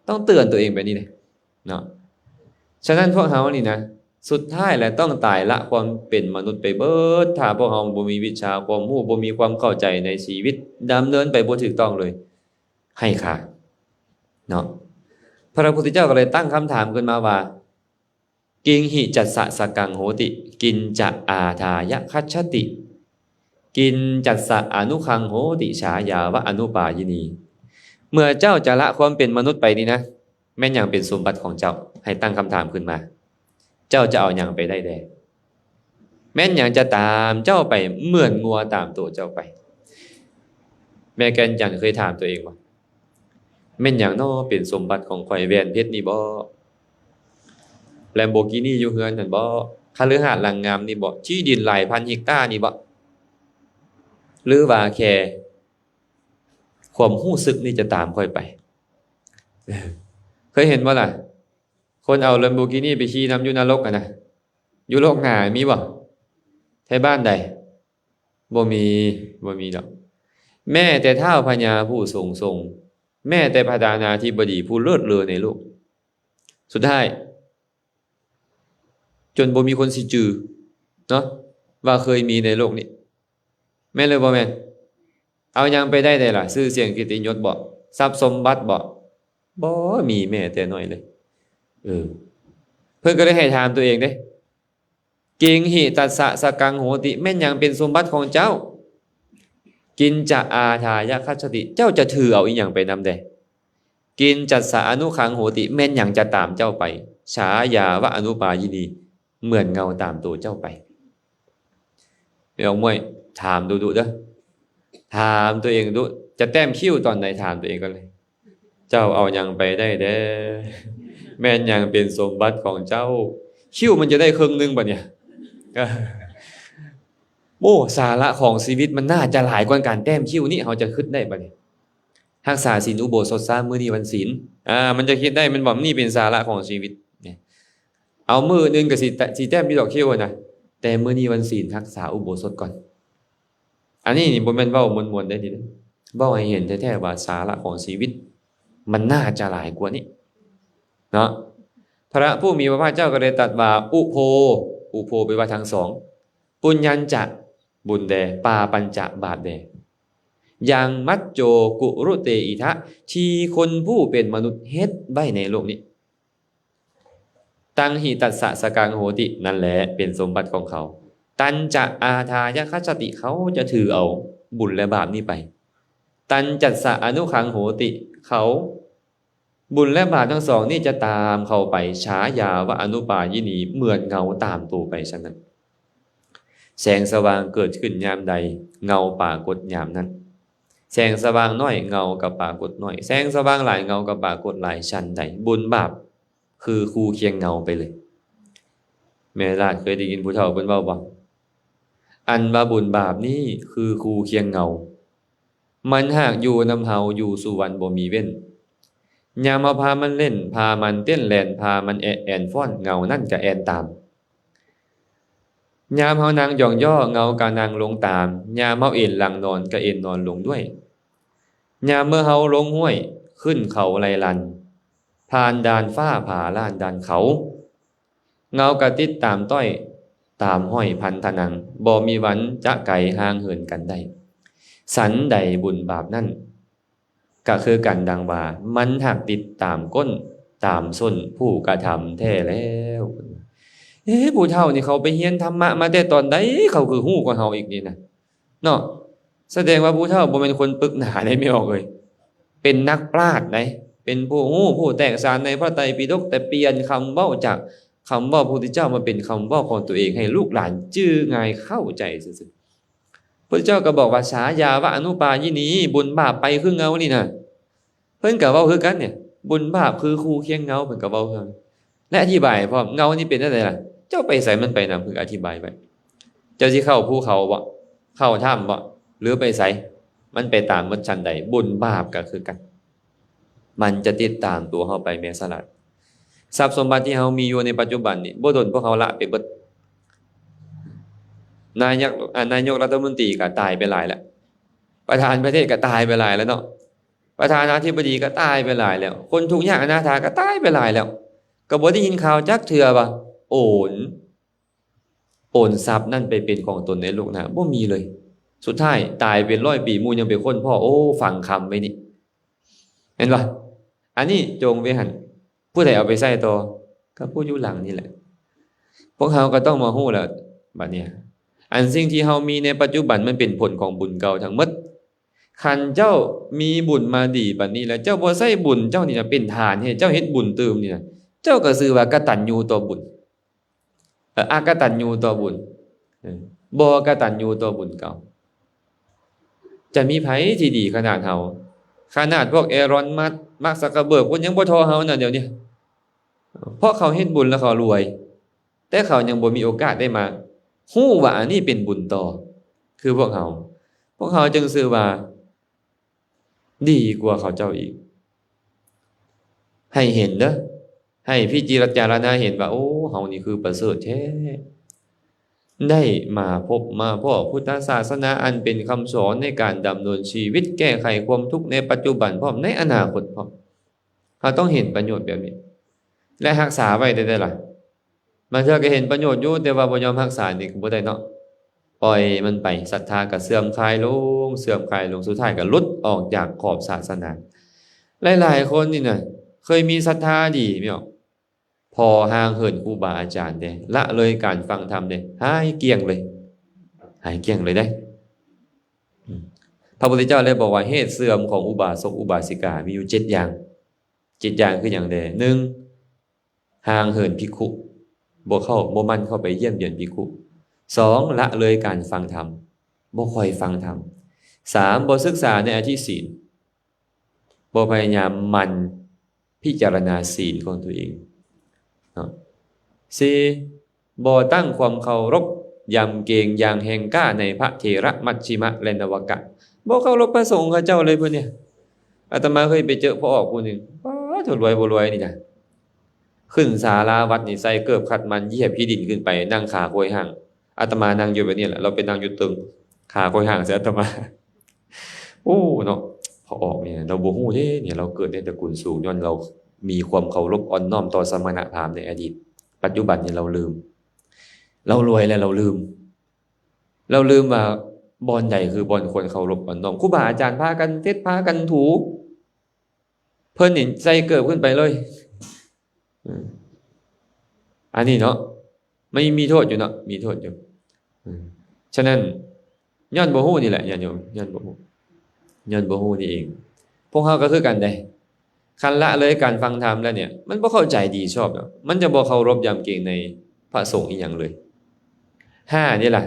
ต้องเตือนตัวเองแบบนี้เด้เนาะฉะนั้นพวกเฮานี่นะสุดท้ายแล้วต้องตายละความเป็นมนุษย์ไปเบิดถ้าพวกเฮาบ่มีวิชาความรู้บ่มีความเข้าใจในชีวิตดำเนินไปบ่ถูกต้องเลยให้ค่าเนาะพระพุทธเจ้าก็เลยตั้งคำถามขึ้นมาว่ากิงหิจัสสะสกังโหติกินจะอาทายะคัจฉติกินจัสสะอนุคังโหติฉายาวะอนุปายินีเมื่อเจ้าจะละความเป็นมนุษย์ไปนี่นะแม่นหยังเป็นสมบัติของเจ้าให้ตั้งคำถามขึ้นมาเจ้าจะเอาหยังไปได้แดแม่นหยังจะตามเจ้าไปเหมือนงัวตามตัวเจ้าไปแม่แกนจันเคยถามตัวเองว่าแม่นหยังน้อเป็นสมบัติของข่อยแหวนเพชรนี่บ่แลมโบกินีอยู่เฮือนนั่นบ่คฤหาสน์หลังงามนี่บ่ที่ดินหลายพันเฮกตาร์นี่บ่หรือว่าแค่ความรู้สึกนี่จะตามข่อยไปเคยเห็นบ่ล่ะคนเอา Lamborghini ไปขี่นำอยู่นรกอ่ะนะอยู่โลกหน้ามีบ่แถวบ้านใดบ่มีดอกแม้แต่ท้าวพญาผู้ทรงแม้แต่ประธานาธิบดีผู้เลิศเลอในโลกสุดท้ายจนบ่มีคนสิจือเนาะว่าเคยมีในโลกนี้แม่นเลยบ่แม่นเอาหยังไปได้ล่ะชื่อเสียงเกียรติยศบ่ทรัพย์สมบัติบ่มีแม้แต่น้อยเลยเพิ่นก็เลยให้ถามตัวเองเด้กิงหิตัสสะสกังโหติแม่นหยังเป็นสมบัติของเจ้ากินจะอาทายะคัจฉติเจ้าจะถือเอาอีหยังไปนำได้กินจัสสะอนุขังโหติแม่นหยังจะตามเจ้าไปฉายาวะอนุปายินีเหมือนเงาตามตัวเจ้าไปเอามวยถามดูเด้อถามตัวเองดูจะแต้มคิ้วตอนไหนถามตัวเองก็เลยเจ้าเอาหยังไปได้เด้แม่นหยังเป็นสมบัติของเจ้าคิ้วมันจะได้ครึ่งนึงบ่เนี่ย ก็โอ้สาระของชีวิตมันน่าจะหลายกว่าการแต้มคิ้วนี่เขาจะคิดได้ปะเนี่ยรักษาศีลอุโบสถมื้อนี้วันศีลมันจะคิดได้มันบอกนี่เป็นสาระของชีวิตเนี่ยเอามื้อนึงก็สิแต้มที่ดอกคิ้วนะแต่มื้อนี้วันศีลรักษาอุโบสถก่อนอันนี้นี่บ่แม่นเว้ามวนๆได้ดิเว้าให้เห็นแท้ๆว่าสาระของชีวิตมันน่าจะหลายกว่านี้เนาะพระผู้มีพระภาคเจ้าก็เลยตรัสว่าอุโภแปลว่าทั้งสองปุญญัญจะบุญแดปาปัญจะบาปแดยังมัจโจกุรุเตอิทะที่คนผู้เป็นมนุษย์เฮ็ดไว้ในโลกนี้ตังหิตัสสะสกังโหตินั่นแหละเป็นสมบัติของเขาตันจะอาทายคัสติเขาจะถือเอาบุญและบาปนี้ไปตันจัสสะอนุขังโหติเขาบุญและบาปทั้งสองนี่จะตามเขาไปฉายาวะอนุปายินีเหมือนเงาตามตัวไปฉะนั้นแสงสว่างเกิดขึ้นยามใดเงาปรากฏยามนั้นแสงสว่างน้อยเงากับปรากฏน้อยแสงสว่างหลายเงากับปรากฏหลายชั้นใดบุญบาปคือคู่เคียงเงาไปเลยแม่ลาดเคยได้ยินผู้เฒ่าเพิ่นเว้าบ่อันว่าบุญบาปนี่คือคู่เคียงเงามันหากอยู่นำเฮาอยู่สู่วันบ่มีเว้นยามเอาพามันเล่นพามันเต้นแล่นพามันแอนฟ้อนเงานั่นก็แอนตามยามเฮานางย่องย่อเงากะนางลงตามยามเฮาเอนหลังนอนก็เอนนอนลงด้วยยามเมื่อเฮาลงห้วยขึ้นเขาไลลันผ่านด่านฟ้าผ่าล้านด่านเขาเงากะติดตามต้อยตามห้อยพันธนังบ่มีวันจะไกลห่างเหินกันได้สันใดบุญบาปนั่นก็คือกันดังว่ามันหักติดตามก้นตามส้นผู้กระทำแท้แล้วผู้เฒ่านี่เขาไปเรียนธรรมะมาแต่ตอนใดเขาคือฮู้กว่าเฮาอีกนี่นะเนาะแสดงว่าผู้เฒ่าบ่แม่นคนปึกหนาได้ไม่ออกเลยเป็นนักปราชญ์ได้เป็นผู้ฮู้ผู้แตกฉานในพระไตรปิฎกแต่เปลี่ยนคำเว้าจากคำเว้าพระพุทธเจ้ามาเป็นคำเว้าของตัวเองให้ลูกหลานจื้อง่ายเข้าใจซื่อๆพระเจ้าก็บอกว่าฉายาวะอนุปายินีบุญบาปไปคือเงานี่นะเพิ่นก็เว้าคือกันเนี่ยบุญบาปคือคู่เคียงเงาเพิ่นก็เว้าคือและอธิบายพร้อมเงานี่เป็นจังได๋ล่ะเจ้าไปไสมันไปนำเพิ่นอธิบายไว้เจ้าสิเข้าภูเขาบ่เข้าถ้ำบ่หรือไปไสมันไปตามหมดชั้นใดบุญบาปก็คือกันมันจะติดตามตัวเฮาไปแม้สลัดทรัพย์สมบัติที่เฮามีอยู่ในปัจจุบันนี่บ่โดนพวกเฮาละไปเบิดนายกรัฐมนตรีก็ตายไปหลายแล้วประธานประเทศก็ตายไปหลายแล้วเนาะประธานาธิบดีก็ตายไปหลายแล้วคนทุกอย่างอนาถาก็ตายไปหลายแล้วก็บ่ได้ยินข่าวจักเทื่อว่าโอนทรัพย์นั่นไปเป็นของตนในโลกหน้าบ่มีเลยสุดท้ายตายเป็น100 ปีหมู่ยังเป็นคนพ่อฟังคำไว้นี่เห็นป่ะอันนี้จงไว้หั่นผู้ใดเอาไปใช้ต่อก็ผู้อยู่หลังนี่แหละพวกเฮาก็ต้องมาฮู้แล้วบัดเนี้ยอันสิ่งที่เฮามีในปัจจุบันมันเป็นผลของบุญเก่าทั้งหมดคันเจ้ามีบุญมาดีบัดนี้แล้วเจ้าบ่ใช้บุญเจ้านี่น่ะเป็นทานให้เจ้าเฮ็ดบุญเติมนี่น่ะเจ้าก็ชื่อว่ากตัญญูต่อบุญอากตัญญูต่อบุญบ่กตัญญูต่อบุญเก่าจะมีไผที่ดีขนาดเฮาขนาดพวกเอรอนมัสก์มาร์คซักเคอร์เบิร์กเพิ่นยังบ่เท่าเฮาน่ะเดี๋ยวนี้เพราะเขาเฮ็ดบุญแล้วเขารวยแต่เขายังบ่มีโอกาสได้มาฮู้ว่าอันนี้เป็นบุญต่อคือพวกเขาจึงชื่อว่าดีกว่าเขาเจ้าอีกให้เห็นเด้อให้พิจารณาเห็นว่าเฮานี่คือประเสริฐแท้ได้มาพบมาพ้อพุทธศาสนาอันเป็นคำสอนในการดำเนินชีวิตแก้ไขความทุกข์ในปัจจุบันพร้อมในอนาคตพร้อมเราต้องเห็นประโยชน์แบบนี้และรักษาไว้ได้ล่ะบางเทื่อก็เห็นประโยชน์อยู่แต่ว่าบ่ยอมรักษานี่ก็บ่ได้เนาะปล่อยมันไปศรัทธาก็เสื่อมคลายลงสุดท้ายก็หลุดออกจากขอบศาสนาหลายๆคนนี่น่ะเคยมีศรัทธาดีแม่นบ่พอห่างเหินครูบาอาจารย์เด้ละเลยการฟังธรรมเด้หายเกลี้ยงเลยได้พระพุทธเจ้าเลยบอกว่าเหตุเสื่อมของอุบาสกอุบาสิกามีอยู่7อย่างคือหยังใด1ห่างเหินภิกขุบ่มั่นเข้าไปเยี่ยมเยียนภิกขุ2ละเลยการฟังธรรมบ่ค่อยฟังธรรม3บ่ศึกษาในอธิศีลบ่พยายามมันพิจารณาศีลของตัวเอง4บ่ตั้งความเคารพ ยำเกงอย่างแห่งกล้าในพระเถระมัชชิมะและนวกะบ่เคารพพระสงฆ์เขาเจ้าเลยเพิ่นเนี่ยอาตมาเคยไปเจอพ่อออกผู้หนึงป้าถรวยบ่รวยนี่นะขึ้นศาลาวัดนี่ใส่เกิบขัดมันเหยียบที่ดินขึ้นไปนั่งขาโกยห่างอาตมานั่งอยู่แบบนี้แหละเราไปนั่งอยู่ตึงขาโกยห่างเสียอาตมาโอ้เนาะพอออกเนี่ยเราบ่ฮู้เด้เนี่ยเราเกิดในตระกูลสูงย้อนเรามีความเคารพอ่อนน้อมต่อสมณพราหมณ์ในอดีตปัจจุบันเนี่ยเราลืมเรารวยแล้วเราลืมว่าบ่อนใหญ่คือบ่อนคนเคารพอ่อนน้อมครูบาอาจารย์พากันเทศน์พากันถูเพิ่นนี่ใส่เกิบขึ้นไปเลยอันนี้เนาะไม่มีโทษอยู่เนาะมีโทษอยู่ฉะนั้นย้อนบ่ฮู้นี่แหละญาติโยมย้อนบ่ฮู้นี่เองพวกเฮาก็คือกันได้คันละเลยการฟังธรรมแล้วเนี่ยมันบ่เข้าใจดีชอบเนาะมันจะบ่เคารพยำเกรงในพระสงฆ์อีหยังเลย5นี่ล่ะ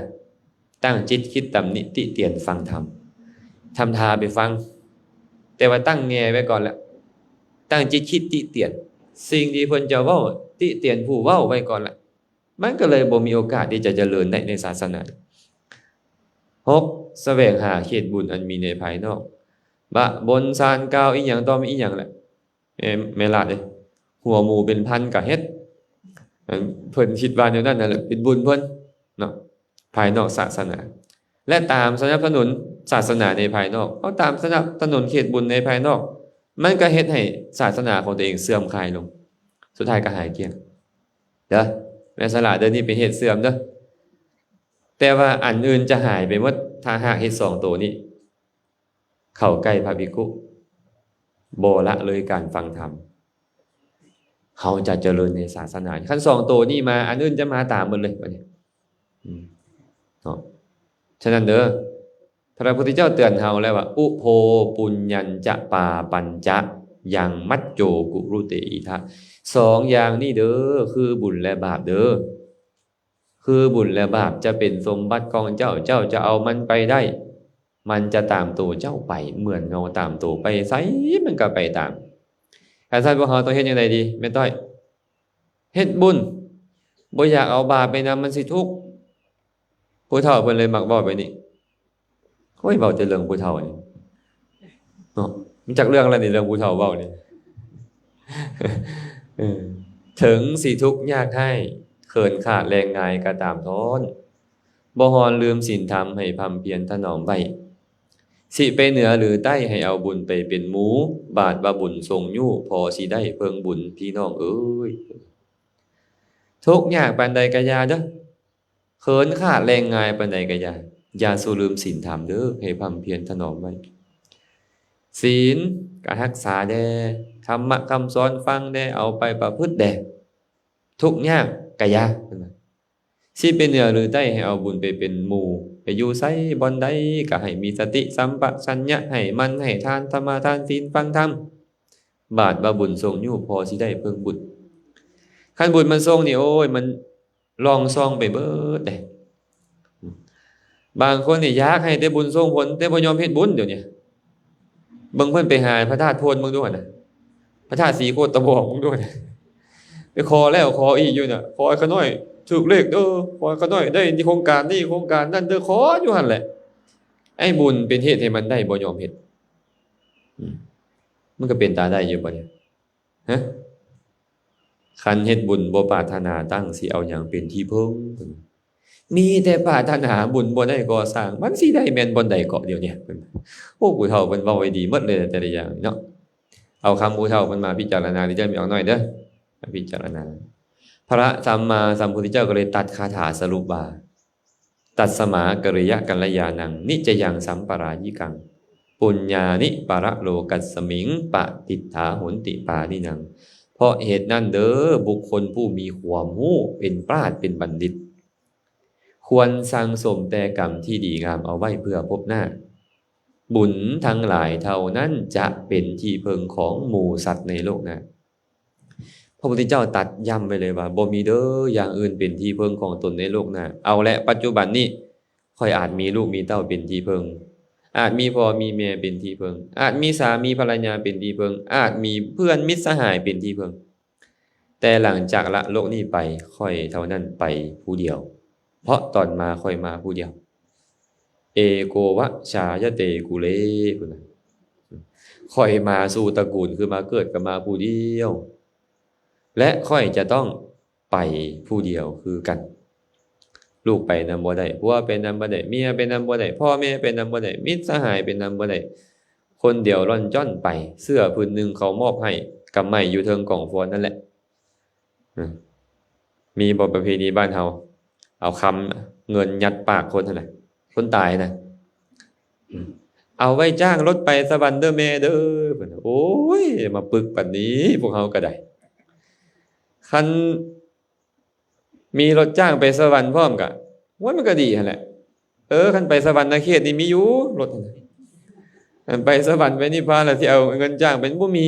ตั้งจิตคิดตำหนิติเตียนฟังธรรมทำทาไปฟังแต่ว่าตั้งแงไว้ก่อนแล้วตั้งจิตคิดติเตียนสิ่งที่เพิ่นจะเว้าติเตียนผู้เว้าไว้ก่อนละมันก็เลยบ่มีโอกาสที่จะเจริญได้ในศาสนา6แสวงหาเขตบุญอันมีในภายนอกบะบนซานกาวอีหยังต่อมีอีหยังแหละแม่ลาดเด้หัวหมูเป็นพันก็เฮ็ดเพิ่นคิดว่าแนวนั้นน่ะแหละเป็นบุญเพิ่นเนาะภายนอกศาสนาและตามสนับสนุนศาสนาในภายนอกเอาตามสนับสนุนเขตบุญในภายนอกมันก็เฮ็ดให้ศาสนาของตัวเองเสื่อมคลายลงสุดท้ายก็หายเกลี้ยงเด้อแม่สละเด้อนี่เป็นเหตุเสื่อมเด้อแต่ว่าอันอื่นจะหายไปหมดถ้าหากเฮ็ด2ตัวนี้เข้าใกล้พระภิกขุบ่ละเลยการฟังธรรมเขาจะเจริญในศาสนาคัน2ตัวนี้มาอันอื่นจะมาตามหมดเลยบัดนี้เนาะฉะนั้นเด้อพระพุทธเจ้าเตือนเฮาแล้วว่าอุโภปุญญัญจะปาปัญจะยังมัจโจกุรุเตอิทะ2อย่างนี้เด้อคือบุญและบาปเด้อคือบุญและบาปจะเป็นสมบัติของเจ้าจะเอามันไปได้มันจะตามตัวเจ้าไปเหมือนเงาตามตัวไปไสมันก็ไปตามถ้าท่านพวกเฮาต้องเฮ็ดจังไดดีแม่ต้อยเฮ็ดบุญบ่อยากเอาบาปไปนำมันสิทุกข์ผู้เฒ่าเพิ่นเลยมักเว้าไปนี่โอ้ยเว้าแต่เรื่องผู้เฒ่านี่เนาะมันจักเรื่องอะไรนี่เรื่องผู้เฒ่าเว้านี่ถึงสิทุกข์ยากให้เขินขาดแรงงายก็ตามท้อนบ่ฮอนลืมศีลธรรมให้พำเพียรถนอมไว้สิไปเหนือหรือใต้ให้เอาบุญไปเป็นหมูบาทว่าบุญทรงยู่พอสิได้เพิ่งบุญพี่น้องเอ้ยทุกข์ยากปานใดก็อย่าเด้อเขินขาดแรงงายปานใดก็อย่าสู้ลืมศีลธรรมเด้อให้พำเพียรถนอมไว้ศีลก็รักษาแด่ธรรมะคำสอนฟังแด่เอาไปประพฤติแด่ทุกข์ยากก็อย่าสิเป็นเหนือหรือใต้ให้เอาบุญไปเป็นหมู่ไปอยู่ไสบ่อนใดก็ให้มีสติสัมปชัญญะให้มันให้ทานธรรมทานศีลฟังธรรมบาทว่าบุญทรงอยู่พอสิได้เพิ่งบุญคันบุญมันทรงนี่โอ้ยมันลองซองไปเบิดเด้บางคนนี่อยากให้ได้บุญทรงผลแต่บ่ยอมเฮ็ดบุญเดี๋ยวนี้เบิ่งเพิ่นไปหาพระธาตุโพนมึงด้วยน่ะพระธาตุสีโคตรตะบอกมึงด้วยไปขอแล้วขออีกอยู่น่ะขอให้เขาน้อยถูกเลขเด้อขอให้เขาน้อยได้ที่โครงการนี้โครงการนั้นเด้อขออยู่หั่นแหละไอ้บุญเป็นเหตุให้มันได้บ่ยอมเฮ็ดมันก็เป็นตาได้อยู่บ่เนี่ยฮะคันเฮ็ดบุญบ่ปรารถนาตั้งสิเอาหยังเป็นที่พึ่งมีแต่ปรารถนาบุญบ่ได้ก่อสร้างมันสิได้แม่นบ่ได้เกาะเดี๋ยวนี้เพิ่นโอ้ผู้เฒ่าเพิ่นเว้าไว้ดีหมดเลยแต่ละอย่างเนาะเอาคำผู้เฒ่าเพิ่นมาพิจารณาดิเจ้ามีเอาหน่อยเด้อพิจารณาพระสัมมาสัมพุทธเจ้าก็เลยตัดคาถาสรุปว่าตัดสมากริยกัลยาณังนิจยังสัมปรายิกังปุญญานิปะระโลกัสสมิงปะติฏฐาโหนติปานินังเพราะเหตุนั้นเด้อบุคคลผู้มีความรู้เป็นปราชญ์เป็นบัณฑิตควรสั่งสมแต่กรรมที่ดีงามเอาไว้เพื่อพบหน้าบุญทั้งหลายเท่านั้นจะเป็นที่พึงของหมู่สัตว์ในโลกหน้าพระพุทธเจ้าตัดย้ำไปเลยว่าบ่มีเด้ออย่างอื่นเป็นที่พึงของตนในโลกหน้าเอาและปัจจุบันนี้ค่อยอาจมีลูกมีเต้าเป็นที่พึงอาจมีพ่อมีแม่เป็นที่พึงอาจมีสามีภรรยาเป็นที่พึงอาจมีเพื่อนมิตรสหายเป็นที่พึงแต่หลังจากละโลกนี้ไปค่อยเท่านั้นไปผู้เดียว เพราะตอนมาค่อยมาผู้เดียวเอโกวะชายเตกุเลพุ่นน่ะค่อยมาสู่ตระกูลคือมาเกิดกับมาผู้เดียวและค่อยจะต้องไปผู้เดียวคือกันลูกไปนำบ่ได้ผัวเป็นนำบ่ได้เมียเป็นนำบ่ได้พ่อแม่เป็นนำบ่ได้มิตรสหายเป็นนำบ่ได้คนเดียวร่อนจ้อนไปเสื้อผืนหนึ่งเขามอบให้กับไม้อยู่เทิงกล่องฟอนนั่นแหละมีบ่ประเพณีบ้านเฮาเอาคำเงินยัดปากคนนั่นแหละคนตายนะเอาไว้จ้างรถไปสวรรค์เด้อแม่เด้อเพิ่นโอ้ยมาปึกปานนี้พวกเฮาก็ได้คันมีรถจ้างไปสวรรค์พร้อมกะว่ามันก็ดีหั่นแหละคันไปสวรรค์เขตนี่มีอยู่รถคันไปสวรรค์ไปนิพพานแล้วที่เอาเงินจ้างเป็นบ่มี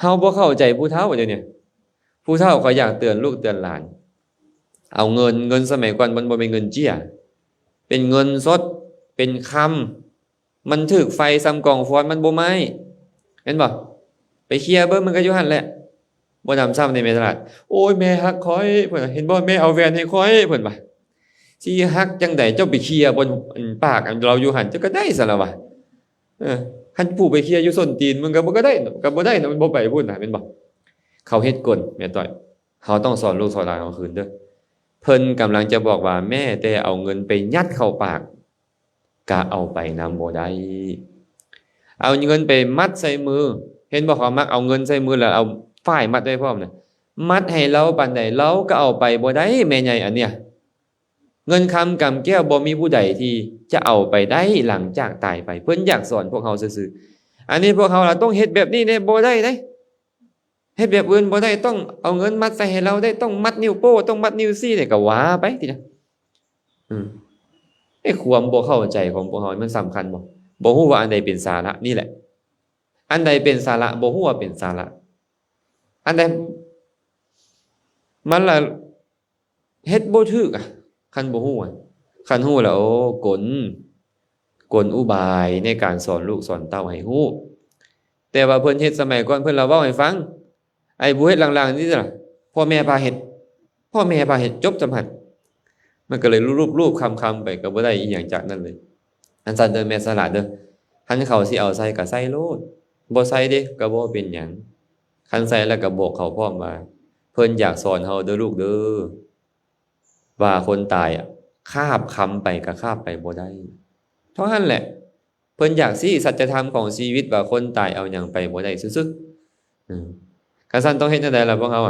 เฮาบ่เข้าใจผู้เฒ่าเดี๋ยวนี้ผู้เฒ่าเขาอยากเตือนลูกเตือนหลานเอาเงินสมัยก่อนมันบ่เป็นเงินเจี้ยเป็นเงินสดเป็นคำมันถึกไฟซ้ำกล่องฟอนมันบ่ไหม้เห็นบ่ไปเคลียร์เบิ่งมันก็อยู่หั่นแหละบ่นำซ้ำในแม่ตลาดโอ้ยแม่ฮักคอยเพิ่นเห็นบ่แม่เอาแหวนให้คอยเพิ่นว่าสิฮักจังไดเจ้าไปเคลียร์บนปากเราอยู่หั่นเจ้าก็ได้ซะแล้วว่ะคันผู้ไปเคลียร์อยู่ส้นตีนมึงก็บ่ได้ก็บ่ได้นะมันบ่ไปพุ่นน่ะแม่นบ่เขาเฮ็ดกลแม่ต้อยเขาต้องสอนลูกสอนหลานเอาคืนเด้อเพิ่นกำลังจะบอกว่าแม่แต่เอาเงินไปยัดเข้าปากก็เอาไปนำบ่ได้เอาเงินไปมัดใส่มือเห็นบ่เขามักเอาเงินใส่มือแล้วเอาฝ้ายมัดไว้พร้อมน่ะมัดให้เราปานใดเราก็เอาไปบ่ได้แม่ใหญ่อันเนี้ยเงินคำกำแก้วบ่มีผู้ใดที่จะเอาไปได้หลังจากตายไปเพิ่นอยากสอนพวกเฮาซื่อๆอันนี้พวกเฮาล่ะต้องเฮ็ดแบบนี้เด้บ่ได้เด้เฮ็ดแบบอื่นบ่ได้ต้องเอาเงินมัดใส่ให้เราได้ต้องมัดนิ้วโป้ต้องมัดนิ้วซี่นี่ก็ว่าไปตินะไอ้ความบ่เข้าใจของพวกเฮามันสำคัญบ่ฮู้ว่าอันใดเป็นสาระนี่แหละอันใดเป็นสาระบ่ฮู้ว่าเป็นสาระอันใดมันล่ะเฮ็ดบ่ถูกอ่ะคันบ่ฮู้อ่ะคันฮู้แล้วโอ้กลอุบายในการสอนลูกสอนเต้าให้ฮู้แต่ว่าเพิ่นเฮ็ดสมัยก่อนเพิ่นเล่าเว้าให้ฟังไอ้ผู้เฮ็ดหลังๆนี่ล่ะพ่อแม่พาเฮ็ดจบจำหัดมันก็เลยรูปคำๆไปก็บ่ได้อีหยังจากนั้นเลยอันซั่นเด้อแม่สละเด้อคันเขาสิเอาใส่ก็ใส่โลดบ่ใส่เด้ก็บ่เป็นหยังคันใส่แล้วก็บอกเขาพร้อมว่าเพิ่นอยากสอนเฮาเด้อลูกเด้อว่าคนตายคาบคำไปก็คาบไปบ่ได้เท่านั้นแหละเพิ่นอยากสิสัจธรรมของชีวิตว่าคนตายเอาหยังไปบ่ได้ซื่อๆคันซั่นต้องเฮ็ดจังได๋ล่ะพวกเฮา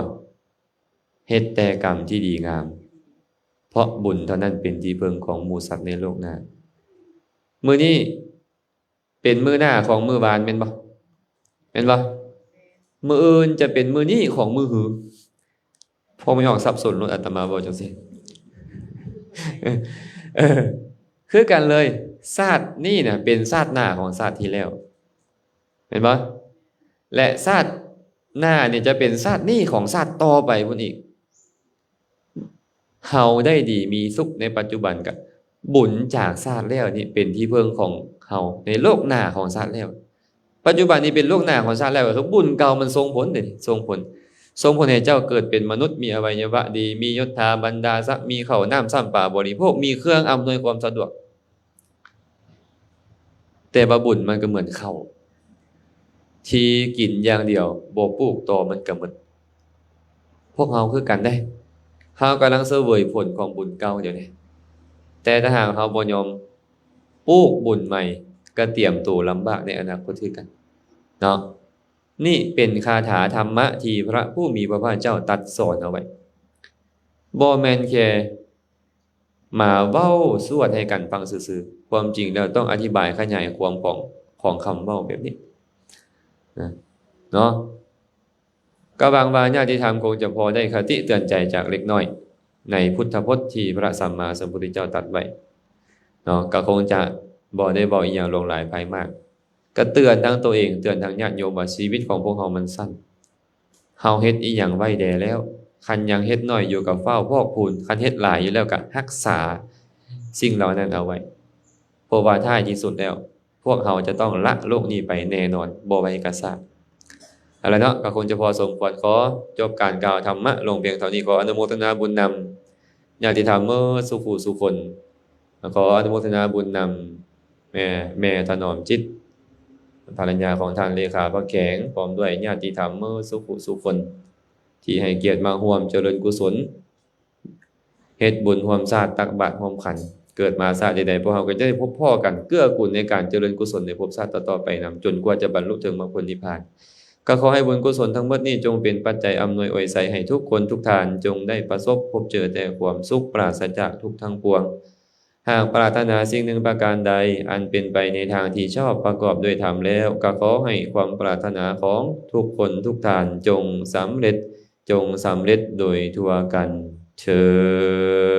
เฮ็ดแต่กรรมที่ดีงามเพราะบุญเท่านั้นเป็นที่พึ่งของหมู่สัตว์ในโลกหน้ามื้อนี้เป็นมื้อหน้าของมื้อวานแม่นบ่แม่นบ่มื้ออื่นจะเป็นมื้อนี้ของมื้อหือพอไม่ออกสับสนรถอาตมาบอกจังซี่คือกันเลยชาตินี้น่ะเป็นชาติหน้าของชาติที่แล้วเห็นบ่และชาติหน้านี่จะเป็นชาตินี้ของชาติต่อไปพุ่นอีกเฮาได้ดีมีสุขในปัจจุบันกับบุญจากชาติแล้วนี่เป็นที่พึ่งของเฮาในโลกหน้าของชาติแล้วปัจจุบันนี้เป็นโลกหน้าของชาติแล้วทุกบุญเก่ามันส่งผลเด้ส่งผลให้เจ้าเกิดเป็นมนุษย์มีอวัยวะดีมียศถาบรรดาศักดิ์มีข้าวน้ำซ้ำปลาบริโภคมีเครื่องอำนวยความสะดวกแต่ว่าบุญมันก็เหมือนข้าวที่กินอย่างเดียวบ่ปลูกต่อมันก็หมดพวกเฮาคือกันได้เฮากำลังเสวยผลของบุญเก่าเดี๋ยวนี้แต่ถ้าหากเฮาบ่ยอมปลูกบุญใหม่ก็เตรียมตัวลำบากในอนาคตคือกันเนาะนี่เป็นคาถาธรรมะที่พระผู้มีพระภาคเจ้าตรัสสอนเอาไว้บ่แม่นแค่มาเว้าสวดให้กันฟังซื่อๆความจริงแล้วต้องอธิบายขยายความของคำเว้าแบบนี้นะเนาะก็บางวาญาติธรรมคงจะพอได้คติเตือนใจจากเล็กน้อยในพุทธพจน์ที่พระสัมมาสัมพุทธเจ้าตรัสไว้เนาะก็คงจะบ่ได้บอกอีหยังลงหลายภายมากก็เตือนทั้งตัวเองเตือนทั้งญาติโยมว่าชีวิตของพวกเฮามันสั้นเฮาเฮ็ดอีหยังไว้แด่แล้วคันยังเฮ็ดน้อยอยู่กับเฝ้าพอกพูนคันเฮ็ดหลายอยู่แล้วก็รักษาสิ่งเหล่านั้นเอาไว้เพราะว่าท้ายที่สุดแล้วพวกเฮาจะต้องละโลกนี้ไปแน่นอนบ่ไว้กะซากเอาล่ะเนาะก็คงจะพอสมควรขอจบการกล่าวธรรมะลงเพียงเท่านี้ขออนุโมทนาบุญน ญาติธรรมเมื่อสุขุสุคนขออนุโมทนาบุญนำแม่ถนอมจิตภรรยาของท่านเลขาพระแข็งพร้อมด้วยญาติธรรมเมื่อสุขุสุคนที่ให้เกียรติมาร่วมเจริญกุศลเฮ็ดบุญร่วมชาติตักบาตรร่วมขันธ์เกิดมาชาติใดๆพวกเราก็จะได้พบพ่อกันเกื้อกูลในการเจริญกุศลในภพชาติต่อๆไปนำจนกว่าจะบรรลุถึงมรรคผลนิพพานก็ขอให้บุญกุศลทั้งหมดนี้จงเป็นปัจจัยอำนวยอวยไสให้ทุกคนทุกท่านจงได้ประสบพบเจอแต่ความสุขปราศจากทุกข์ทั้งปวงหากปรารถนาสิ่งหนึ่งประการใดอันเป็นไปในทางที่ชอบประกอบด้วยธรรมแล้วก็ขอให้ความปรารถนาของทุกคนทุกท่านจงสำเร็จโดยทั่วกันเทอ